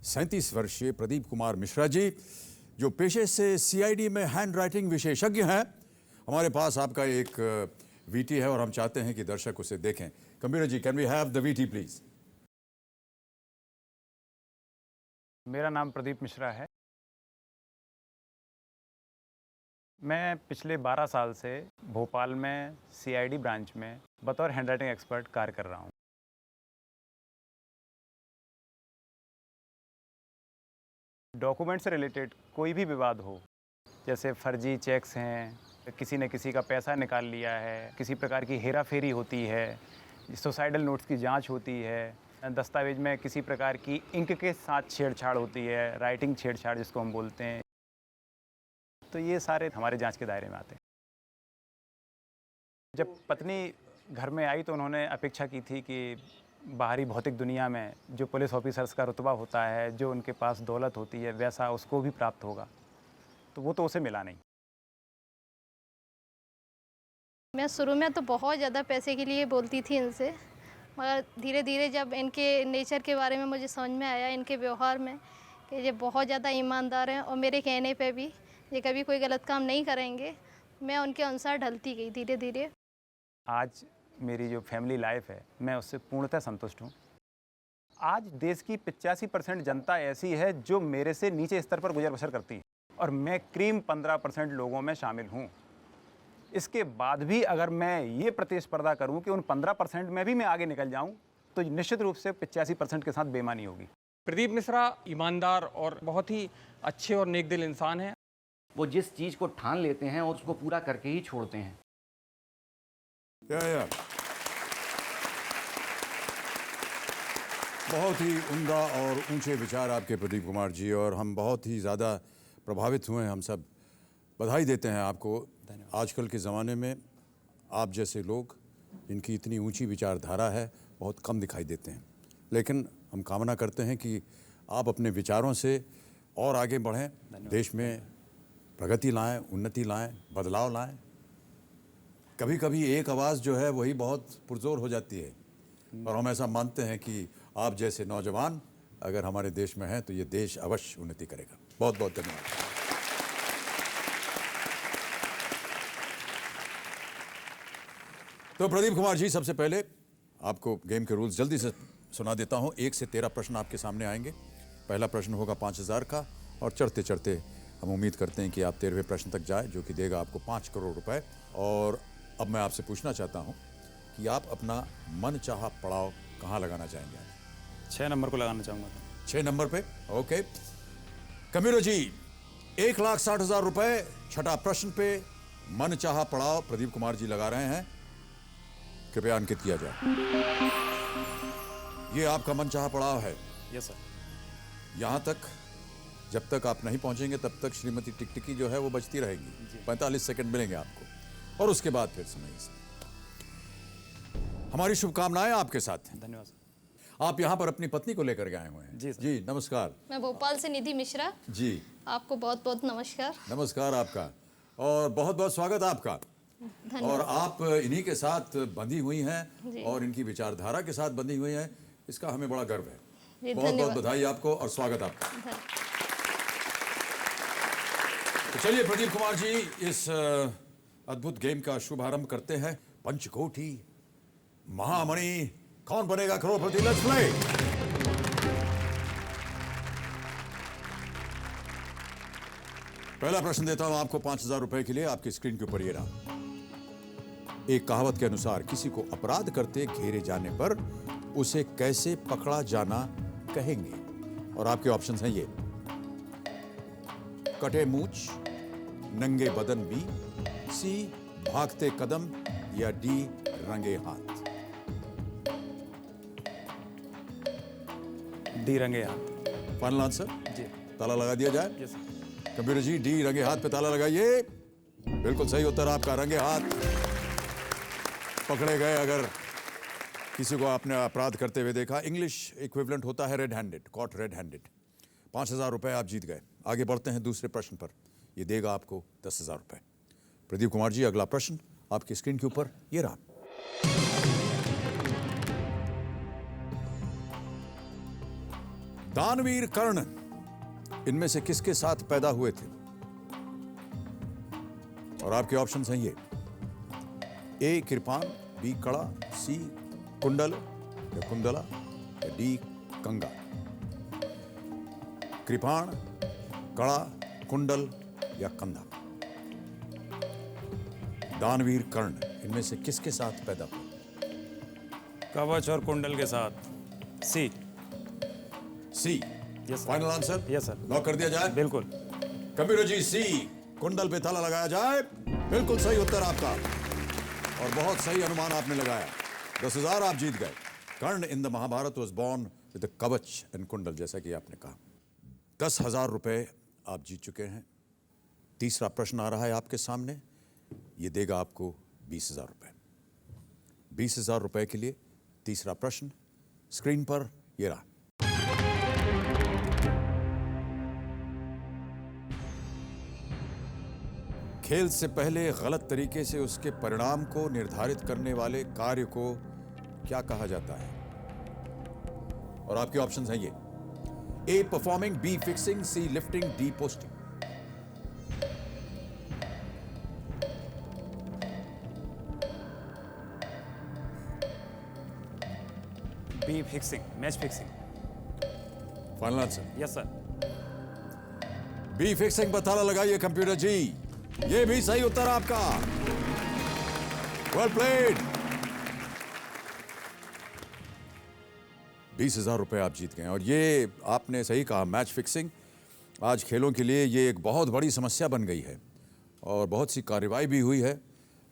37 वर्षीय प्रदीप कुमार मिश्रा जी, जो पेशे से सीआईडी में हैंड राइटिंग विशेषज्ञ हैं। हमारे पास आपका एक वीटी है और हम चाहते हैं कि दर्शक उसे देखें। Computer ji, can we have the VT please? मेरा नाम प्रदीप मिश्रा है। मैं पिछले 12 साल से भोपाल में सीआईडी ब्रांच में बतौर हैंडराइटिंग एक्सपर्ट कार्य कर रहा हूँ। डॉक्यूमेंट से रिलेटेड कोई भी विवाद हो, जैसे फर्जी चेक्स हैं, किसी ने किसी का पैसा निकाल लिया है, किसी प्रकार की हेरा फेरी होती है, सुसाइडल नोट्स की जांच होती है, दस्तावेज में किसी प्रकार की इंक के साथ छेड़छाड़ होती है, राइटिंग छेड़छाड़ जिसको हम बोलते हैं, तो ये सारे हमारे जांच के दायरे में आते हैं। जब पत्नी घर में आई तो उन्होंने अपेक्षा की थी कि बाहरी भौतिक दुनिया में जो पुलिस ऑफिसर्स का रुतबा होता है, जो उनके पास दौलत होती है, वैसा उसको भी प्राप्त होगा, तो वो तो उसे मिला नहीं। मैं शुरू में तो बहुत ज़्यादा पैसे के लिए बोलती थी इनसे, मगर धीरे धीरे जब इनके नेचर के बारे में मुझे समझ में आया, इनके व्यवहार में, कि ये बहुत ज़्यादा ईमानदार हैं और मेरे कहने पे भी ये कभी कोई गलत काम नहीं करेंगे, मैं उनके अनुसार ढलती गई धीरे धीरे। आज मेरी जो फैमिली लाइफ है मैं उससे पूर्णतः संतुष्ट हूँ। आज देश की 85% जनता ऐसी है जो मेरे से नीचे स्तर पर गुजर बसर करती है और मैं करीब 15% लोगों में शामिल हूँ। इसके बाद भी अगर मैं ये प्रतिस्पर्धा करूँ कि उन 15% में भी मैं आगे निकल जाऊँ तो निश्चित रूप से 85% के साथ बेईमानी होगी। प्रदीप मिश्रा ईमानदार और बहुत ही अच्छे और नेकदिल इंसान हैं। वो जिस चीज़ को ठान लेते हैं और उसको पूरा करके ही छोड़ते हैं। बहुत ही उम्दा और ऊंचे विचार आपके प्रदीप कुमार जी, और हम बहुत ही ज़्यादा प्रभावित हुए हैं। हम सब बधाई देते हैं आपको। आजकल के ज़माने में आप जैसे लोग जिनकी इतनी ऊंची विचारधारा है बहुत कम दिखाई देते हैं, लेकिन हम कामना करते हैं कि आप अपने विचारों से और आगे बढ़ें, देश में प्रगति लाएं, उन्नति लाएं, बदलाव लाएं। कभी कभी एक आवाज़ जो है वही बहुत पुरजोर हो जाती है, और हम ऐसा मानते हैं कि आप जैसे नौजवान अगर हमारे देश में हैं तो ये देश अवश्य उन्नति करेगा। बहुत बहुत धन्यवाद। तो प्रदीप कुमार जी, सबसे पहले आपको गेम के रूल्स जल्दी से सुना देता हूं। 1 से 13 प्रश्न आपके सामने आएंगे। पहला प्रश्न होगा 5000 का, और चढ़ते चढ़ते हम उम्मीद करते हैं कि आप 13वें प्रश्न तक जाए, जो कि देगा आपको 5 करोड़ रुपए। और अब मैं आपसे पूछना चाहता हूं कि आप अपना मनचाहा पड़ाव कहां लगाना चाहेंगे? 6 नंबर को लगाना चाहूँगा। 6 नंबर पे। ओके कमीरो जी, 1,60,000 रुपए छठा प्रश्न पे मनचाहा पड़ाव प्रदीप कुमार जी लगा रहे हैं। कृपया अंकित किया जाए। ये आपका मनचाहा पड़ाव है। Yes sir. यहां तक जब तक आप नहीं पहुंचेंगे तब तक श्रीमती टिकटिकी जो है वो बचती रहेगी। 45 सेकंड मिलेंगे आपको, और उसके बाद फिर समय से। हमारी शुभकामनाएं आपके साथ हैं। धन्यवाद सर। आप यहाँ पर अपनी पत्नी को लेकर के आए हुए हैं। जी सर। जी नमस्कार। मैं भोपाल से निधि मिश्रा। जी आपको बहुत बहुत नमस्कार। नमस्कार आपका, और बहुत बहुत स्वागत आपका। और आप इन्हीं के साथ बंधी हुई हैं और इनकी विचारधारा के साथ बंधी हुई हैं, इसका हमें बड़ा गर्व है। बहुत बहुत बधाई आपको और स्वागत आपका। तो चलिए प्रदीप कुमार जी, इस अद्भुत गेम का शुभारंभ करते हैं। पंचकोटी महामणि कौन बनेगा करोड़पति? Let's play. पहला प्रश्न देता हूं आपको 5,000 रुपए के लिए। आपकी स्क्रीन के ऊपर ये रहा। एक कहावत के अनुसार किसी को अपराध करते घेरे जाने पर उसे कैसे पकड़ा जाना कहेंगे? और आपके ऑप्शंस हैं ये: कटे मूछ, नंगे बदन बी, सी भागते कदम, या डी रंगे हाथ। डी रंगे हाथ। Final answer? जी। ताला लगा दिया जाए? Yes sir. Computer ji, D रंगे हाथ पे ताला लगाइए। बिल्कुल सही उत्तर आपका, रंगे हाथ पकड़े गए। अगर किसी को आपने अपराध करते हुए देखा, इंग्लिश इक्विवेलेंट होता है red handed, cot red handed. 5,000 रुपए आप जीत गए। आगे बढ़ते हैं दूसरे प्रश्न पर। ये देगा आपको 10,000 रुपए। प्रदीप कुमार जी, अगला प्रश्न आपकी स्क्रीन के ऊपर ये रहा। दानवीर कर्ण इनमें से किसके साथ पैदा हुए थे? और आपके ऑप्शंस हैं ये: ए कृपान, बी कड़ा, सी कुंडल या कुंडला, या डी कंगा। कृपाण, कड़ा, कुंडल या कंधा। दानवीर कर्ण इनमें से किसके साथ पैदा हुआ? कवच और कुंडल के साथ। C. C final answer? Yes sir. Lock कर दिया जाए? बिल्कुल। कबीर जी, सी कुंडल पे ताला लगाया जाए। बिल्कुल सही उत्तर आपका, और बहुत सही अनुमान आपने लगाया। 10,000 आप जीत गए। Karna in the Mahabharata was born with the kavach and kundal, जैसा कि आपने कहा। 10,000 रुपए आप जीत चुके हैं। तीसरा प्रश्न आ रहा है आपके सामने। ये देगा आपको 20,000 रुपए। 20,000 रुपए के लिए तीसरा प्रश्न स्क्रीन पर ये रहा। खेल से पहले गलत तरीके से उसके परिणाम को निर्धारित करने वाले कार्य को क्या कहा जाता है? और आपके ऑप्शंस हैं ये: A performing, B fixing, C lifting, D posting. B fixing, match fixing. Final answer? Yes sir. B fixing पर ताला लगाइए कंप्यूटर जी। ये भी सही उत्तर आपका। Well played. 20,000 रुपए आप जीत गए। और ये आपने सही कहा, मैच फिक्सिंग आज खेलों के लिए ये एक बहुत बड़ी समस्या बन गई है और बहुत सी कार्रवाई भी हुई है।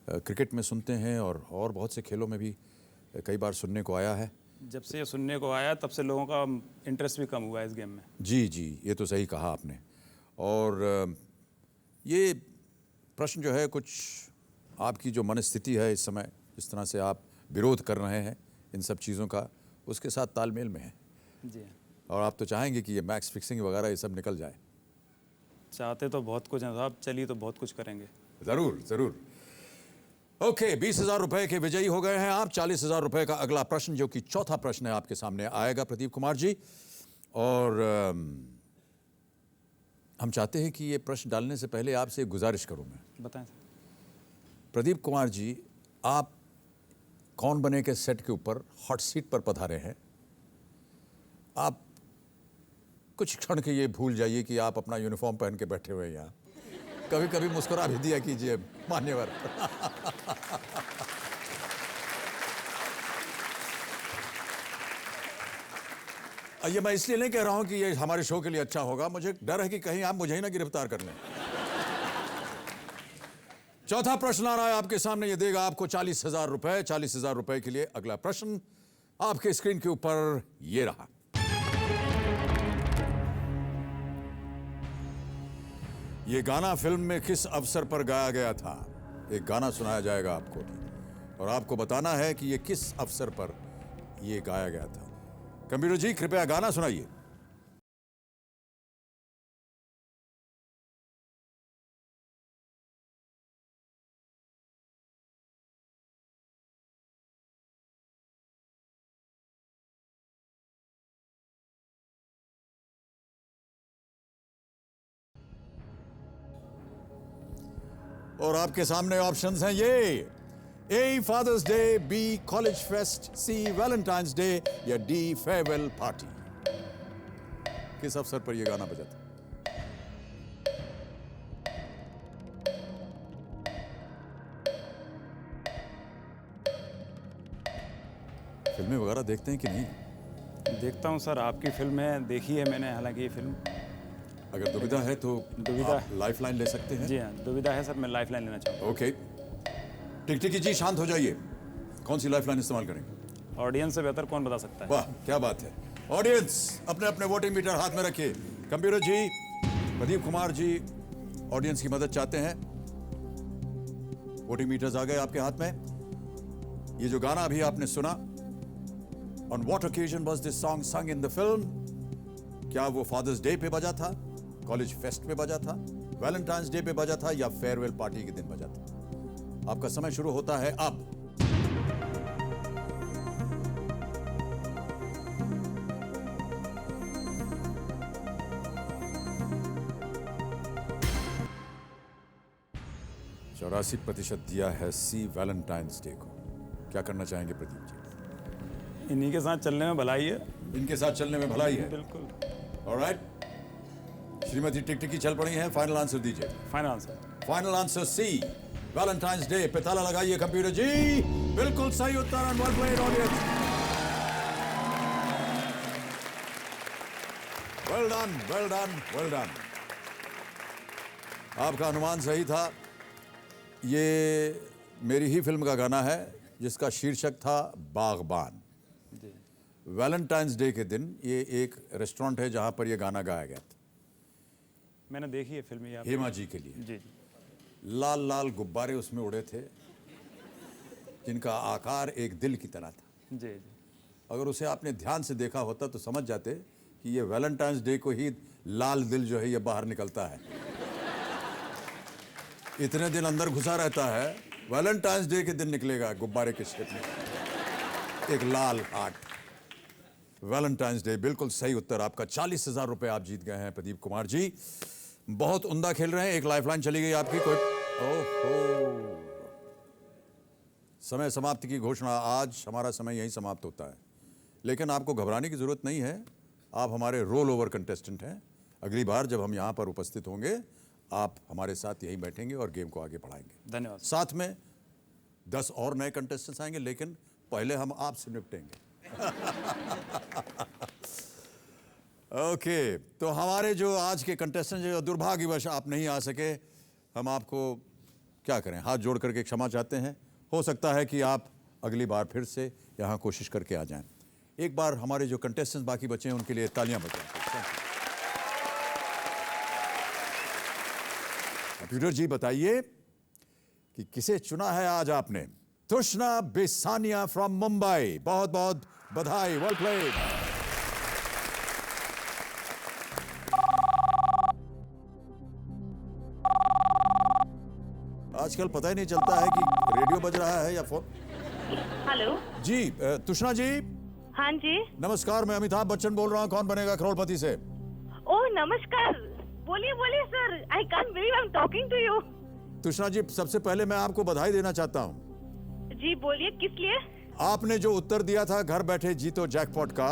क्रिकेट में सुनते हैं और बहुत से खेलों में भी कई बार सुनने को आया है। जब से ये सुनने को आया तब से लोगों का इंटरेस्ट भी कम हुआ है इस गेम में। जी जी, ये तो सही कहा आपने। और ये प्रश्न जो है, कुछ आपकी जो मनस्थिति है इस समय, जिस तरह से आप विरोध कर रहे हैं इन सब चीज़ों का, उसके साथ तालमेल में है। जी। और आप तो चाहेंगे कि ये मैच फिक्सिंग वगैरह ये सब निकल जाए। चाहते तो बहुत कुछ हैं साहब, चलिए तो बहुत कुछ करेंगे। ज़रूर ज़रूर। ओके, 20,000 रुपए के विजयी हो गए हैं आप। 40,000 रुपए का अगला प्रश्न, जो कि चौथा प्रश्न है, आपके सामने आएगा प्रदीप कुमार जी। और हम चाहते हैं कि ये प्रश्न डालने से पहले आपसे एक गुजारिश करूं मैं। बताएं सर। प्रदीप कुमार जी, आप कौन बने के सेट के ऊपर हॉट सीट पर पधारे हैं। आप कुछ क्षण के ये भूल जाइए कि आप अपना यूनिफॉर्म पहन के बैठे हुए हैं यहाँ। कभी कभी मुस्कुरा भी दिया कीजिए मान्यवर। ये मैं इसलिए नहीं कह रहा हूं कि ये हमारे शो के लिए अच्छा होगा, मुझे डर है कि कहीं आप मुझे ही ना गिरफ्तार कर लें। चौथा प्रश्न आ रहा है आपके सामने, ये देगा आपको 40,000 रुपए। 40,000 रुपए के लिए अगला प्रश्न आपके स्क्रीन के ऊपर ये रहा। ये गाना फिल्म में किस अवसर पर गाया गया था? एक गाना सुनाया जाएगा आपको और आपको बताना है कि ये किस अवसर पर ये गाया गया था। कंप्यूटर जी, कृपया गाना सुनाइए। और आपके सामने ऑप्शंस हैं ये: A Father's Day, B college fest, C Valentine's Day या डी फेयरवेल पार्टी। किस अवसर पर यह गाना बजा था? फिल्में वगैरह देखते हैं कि नहीं? देखता हूँ सर, आपकी फिल्म है, देखी है मैंने हालांकि ये फिल्म। अगर दुविधा है तो दुविधा लाइफलाइन ले सकते हैं। जी हाँ, दुविधा है सर, मैं लाइफलाइन लेना चाहूँगा। ओके, टिकटिकी जी शांत हो जाइए। कौन सी लाइफलाइन इस्तेमाल करेंगे? ऑडियंस से बेहतर कौन बता सकता है? वाह, क्या बात है। ऑडियंस अपने अपने वोटिंग मीटर हाथ में रखिए। कंप्यूटर जी, प्रदीप कुमार जी ऑडियंस की मदद चाहते हैं। वोटिंग मीटर्स आ गए आपके हाथ में। ये जो गाना अभी आपने सुना, on what occasion was this song sung in the film? क्या वो फादर्स डे पे बजा था, कॉलेज फेस्ट पे बजा था, वैलेंटाइंस डे पे बजा था या फेयरवेल पार्टी के दिन बजा था? आपका समय शुरू होता है अब। चौरासी % दिया है सी वैलेंटाइंस डे को। क्या करना चाहेंगे प्रदीप जी? इन्हीं के साथ चलने में भलाई है। इनके साथ चलने में भलाई है। बिल्कुल। ऑलराइट, श्रीमती टिकटिकी चल पड़ी हैं। फाइनल आंसर दीजिए। Final answer? Final answer C Valentine's Day पे ताला लगाइए कंप्यूटर जी। बिल्कुल सही उत्तर। And well played audience. Well done, well done, well done. आपका अनुमान सही था। ये मेरी ही फिल्म का गाना है जिसका शीर्षक था बागबान। वैलेंटाइंस डे के दिन ये एक रेस्टोरेंट है जहां पर यह गाना गाया गया था। मैंने देखी है फिल्म ये। हेमा जी के लिए। जी। लाल लाल गुब्बारे उसमें उड़े थे जिनका आकार एक दिल की तरह था। जी जी। अगर उसे आपने ध्यान से देखा होता तो समझ जाते कि ये वैलेंटाइंस डे को ही लाल दिल जो है ये बाहर निकलता है। इतने दिन अंदर घुसा रहता है, वैलेंटाइंस डे के दिन निकलेगा गुब्बारे के शेप में, एक लाल हार्ट। वैलेंटाइंस डे, बिल्कुल सही उत्तर आपका। 40,000 रुपए आप जीत गए हैं प्रदीप कुमार जी। बहुत उम्दा खेल रहे हैं। एक लाइफलाइन चली गई आपकी। कोई ओहो, समय समाप्ति की घोषणा। आज हमारा समय यहीं समाप्त होता है, लेकिन आपको घबराने की जरूरत नहीं है। आप हमारे रोल ओवर कंटेस्टेंट हैं। अगली बार जब हम यहाँ पर उपस्थित होंगे, आप हमारे साथ यहीं बैठेंगे और गेम को आगे बढ़ाएंगे। धन्यवाद। साथ में 10 और नए कंटेस्टेंट्स आएंगे, लेकिन पहले हम आपसे निपटेंगे। ओके, तो हमारे जो आज के कंटेस्टेंट जो दुर्भाग्यवश आप नहीं आ सके, हम आपको क्या करें, हाथ जोड़ करके क्षमा चाहते हैं। हो सकता है कि आप अगली बार फिर से यहाँ कोशिश करके आ जाएं। एक बार हमारे जो कंटेस्टेंट्स बाकी बचे हैं उनके लिए तालियां बजाएं। कंप्यूटर जी बताइए कि किसे चुना है आज आपने? तुष्ना बेसानिया फ्रॉम मुंबई, बहुत बहुत बधाई, वेल प्लेड। आजकल पता ही नहीं चलता है कि रेडियो बज रहा है या फोन। हेलो जी, तुष्ना जी। हाँ जी। नमस्कार, मैं अमिताभ बच्चन बोल रहा हूँ, कौन बनेगा करोड़पति से। ओह नमस्कार, बोलिए बोलिए sir. I can't believe I am talking to you. Tushna ji, सबसे पहले मैं आपको बधाई देना चाहता हूँ। जी बोलिए, किस लिए? आपने जो उत्तर दिया था घर बैठे जीतो जैकपॉट का,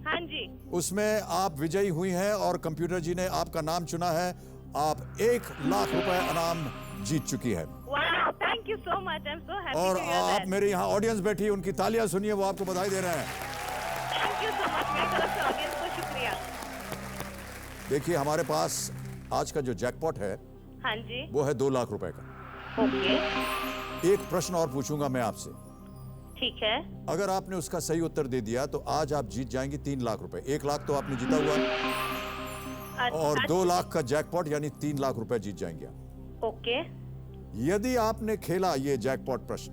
हाँ जी, उसमें आप विजयी हुई हैं और कंप्यूटर जी ने आपका नाम चुना है। आप 1 लाख रुपए इनाम जीत चुकी है। वाह, thank you so much, I am so happy और टू हियर आप दैट। मेरे यहाँ ऑडियंस बैठी है, उनकी तालियां सुनिए, वो आपको बधाई दे रहे हैं। थैंक यू सो मच, मेरी तरफ से ऑडियंस को शुक्रिया। देखिए, हमारे पास आज का जो जैकपॉट है, हाँ जी, वो है 2 लाख रुपए का। ओके, एक प्रश्न और पूछूंगा मैं आपसे। ठीक है। अगर आपने उसका सही उत्तर दे दिया तो आज आप जीत जाएंगे 3 लाख रुपए। 1 लाख तो आपने जीता हुआ है और 2 लाख का जैकपॉट यानी 3 लाख रुपए जीत जाएंगे आप। ओके, यदि आपने खेला ये जैकपॉट प्रश्न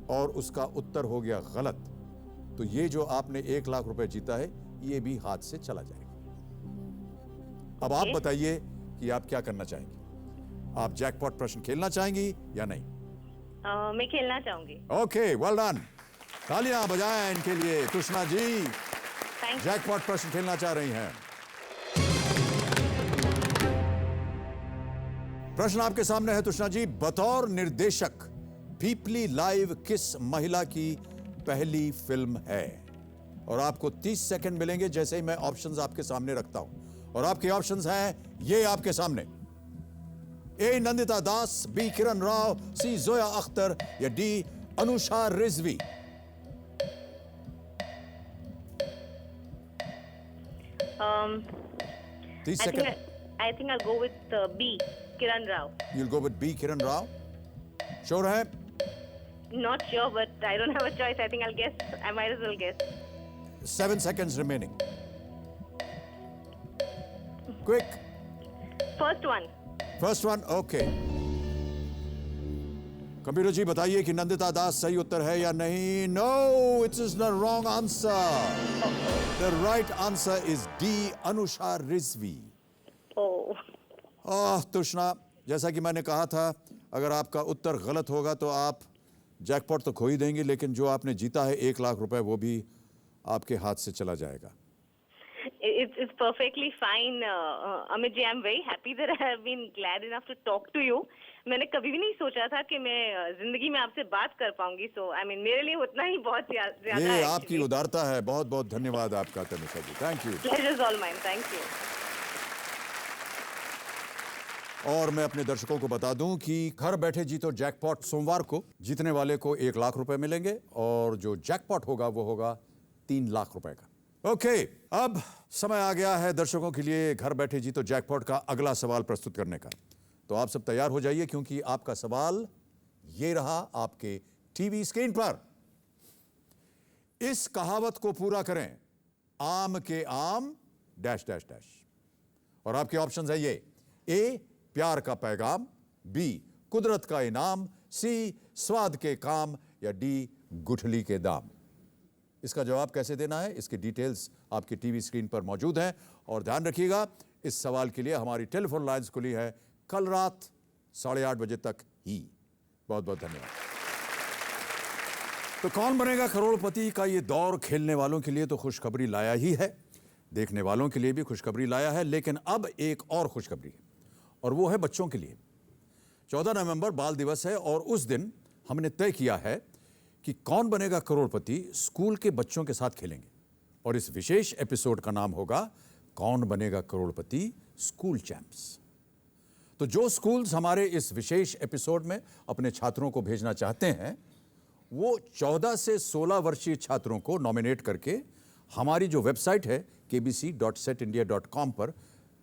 और उसका उत्तर हो गया गलत, तो ये जो आपने 1 लाख रुपए जीता है, ये भी हाथ से चला जाएगा। अब आप बताइए कि आप क्या करना चाहेंगे। आप जैकपॉट प्रश्न खेलना चाहेंगी या नहीं? मैं खेलना चाहूंगी। Okay, well done. तालियां बजाएं इनके लिए। कृष्णा जी जैकपॉट प्रश्न खेलना चाह रही हैं। प्रश्न आपके सामने है तुष्णा जी। बतौर निर्देशक पीपली लाइव किस महिला की पहली फिल्म है? और आपको 30 सेकंड मिलेंगे जैसे ही मैं ऑप्शंस आपके सामने रखता हूं। और आपके ऑप्शंस हैं ये आपके सामने। ए नंदिता दास, बी किरण राव, सी जोया अख्तर या D Anusha Rizvi. I 30 second. think I'll go with B, Kiran Rao. You'll go with B, Kiran Rao. Sure है? Not sure, but I don't have a choice. I think I'll guess. I might as well guess. 7 seconds remaining. Quick. First one. First one, okay. Computer ji बताइए कि नंदिता दास सही उत्तर है या नहीं? No, it is the wrong answer. The right answer is D, Anusha Rizvi. तुष्णा, जैसा कि मैंने कहा था, अगर आपका उत्तर गलत होगा तो आप जैकपॉट तो खो ही देंगे, लेकिन जो आपने जीता है 1 लाख रुपए, वो भी आपके हाथ से चला जाएगा। It's perfectly fine, Amit ji. I'm very happy that I have been glad enough to talk to you. मैंने कभी भी नहीं सोचा था कि मैं जिंदगी में आपसे बात कर पाऊंगी, so I mean मेरे लिए उतना ही बहुत ज्यादा है। ये आपकी उदारता है। बहुत बहुत धन्यवाद आपका Tanusha ji. Thank you. Pleasure is all mine. Thank you. और मैं अपने दर्शकों को बता दूं कि घर बैठे जीतो जैकपॉट सोमवार को जीतने वाले को 1 लाख रुपए मिलेंगे और जो जैकपॉट होगा वो होगा 3 लाख रुपए का। ओके, अब समय आ गया है दर्शकों के लिए घर बैठे जीतो जैकपॉट का अगला सवाल प्रस्तुत करने का। तो आप सब तैयार हो जाइए, क्योंकि आपका सवाल ये रहा आपके टीवी स्क्रीन पर। इस कहावत को पूरा करें, आम के आम डैश डैश डैश। और आपके ऑप्शंस है ये: ए प्यार का पैगाम, बी कुदरत का इनाम, सी स्वाद के काम या डी गुठली के दाम। इसका जवाब कैसे देना है, इसकी डिटेल्स आपकी टीवी स्क्रीन पर मौजूद हैं। और ध्यान रखिएगा, इस सवाल के लिए हमारी टेलीफोन लाइंस खुली है कल रात 8:30 बजे तक ही। बहुत बहुत धन्यवाद। तो कौन बनेगा करोड़पति का ये दौर खेलने वालों के लिए तो खुशखबरी लाया ही है, देखने वालों के लिए भी खुशखबरी लाया है, लेकिन अब एक और खुशखबरी है और वो है बच्चों के लिए। 14 नवंबर बाल दिवस है और उस दिन हमने तय किया है कि कौन बनेगा करोड़पति स्कूल के बच्चों के साथ खेलेंगे और इस विशेष एपिसोड का नाम होगा कौन बनेगा करोड़पति स्कूल चैंप्स। तो जो स्कूल्स हमारे इस विशेष एपिसोड में अपने छात्रों को भेजना चाहते हैं वो 14 से 16 वर्षीय छात्रों को नॉमिनेट करके हमारी जो वेबसाइट है kbc.setindia.com पर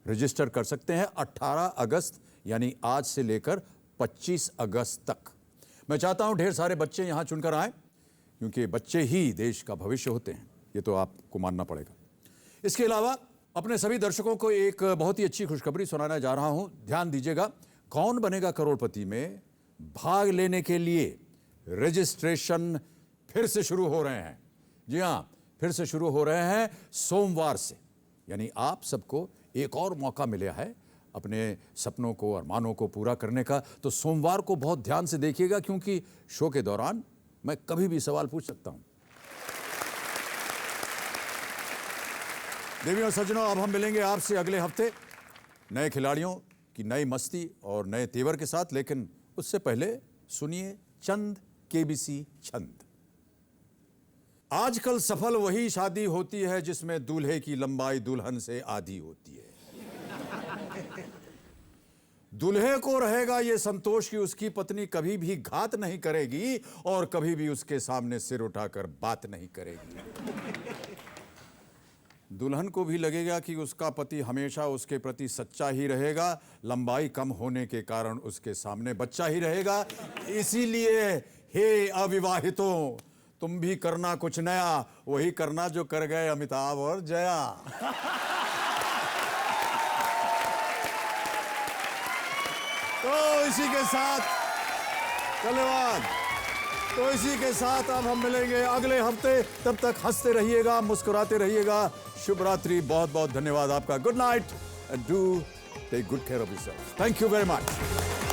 रजिस्टर कर सकते हैं 18 अगस्त यानी आज से लेकर 25 अगस्त तक। मैं चाहता हूं ढेर सारे बच्चे यहां चुनकर आए क्योंकि बच्चे ही देश का भविष्य होते हैं, ये तो आपको मानना पड़ेगा। इसके अलावा अपने सभी दर्शकों को एक बहुत ही अच्छी खुशखबरी सुनाने जा रहा हूं, ध्यान दीजिएगा। कौन बनेगा करोड़पति में भाग लेने के लिए रजिस्ट्रेशन फिर से शुरू हो रहे हैं। जी हां, फिर से शुरू हो रहे हैं सोमवार से, यानी आप सबको एक और मौका मिला है अपने सपनों को और अरमानों को पूरा करने का। तो सोमवार को बहुत ध्यान से देखिएगा क्योंकि शो के दौरान मैं कभी भी सवाल पूछ सकता हूं। देवियों और सज्जनों, अब हम मिलेंगे आपसे अगले हफ्ते नए खिलाड़ियों की नई मस्ती और नए तेवर के साथ, लेकिन उससे पहले सुनिए चंद केबीसी छंद। आजकल सफल वही शादी होती है जिसमें दूल्हे की लंबाई दुल्हन से आधी होती है। दूल्हे को रहेगा ये संतोष कि उसकी पत्नी कभी भी घात नहीं करेगी और कभी भी उसके सामने सिर उठाकर बात नहीं करेगी। दुल्हन को भी लगेगा कि उसका पति हमेशा उसके प्रति सच्चा ही रहेगा, लंबाई कम होने के कारण उसके सामने बच्चा ही रहेगा। इसीलिए हे अविवाहितों, तुम भी करना कुछ नया, वही करना जो कर गए अमिताभ और जया। तो इसी के साथ धन्यवाद। तो इसी के साथ अब हम मिलेंगे अगले हफ्ते, तब तक हंसते रहिएगा, मुस्कुराते रहिएगा। शुभ रात्रि, बहुत बहुत धन्यवाद आपका। Good night and do take good care of yourself. Thank you very much.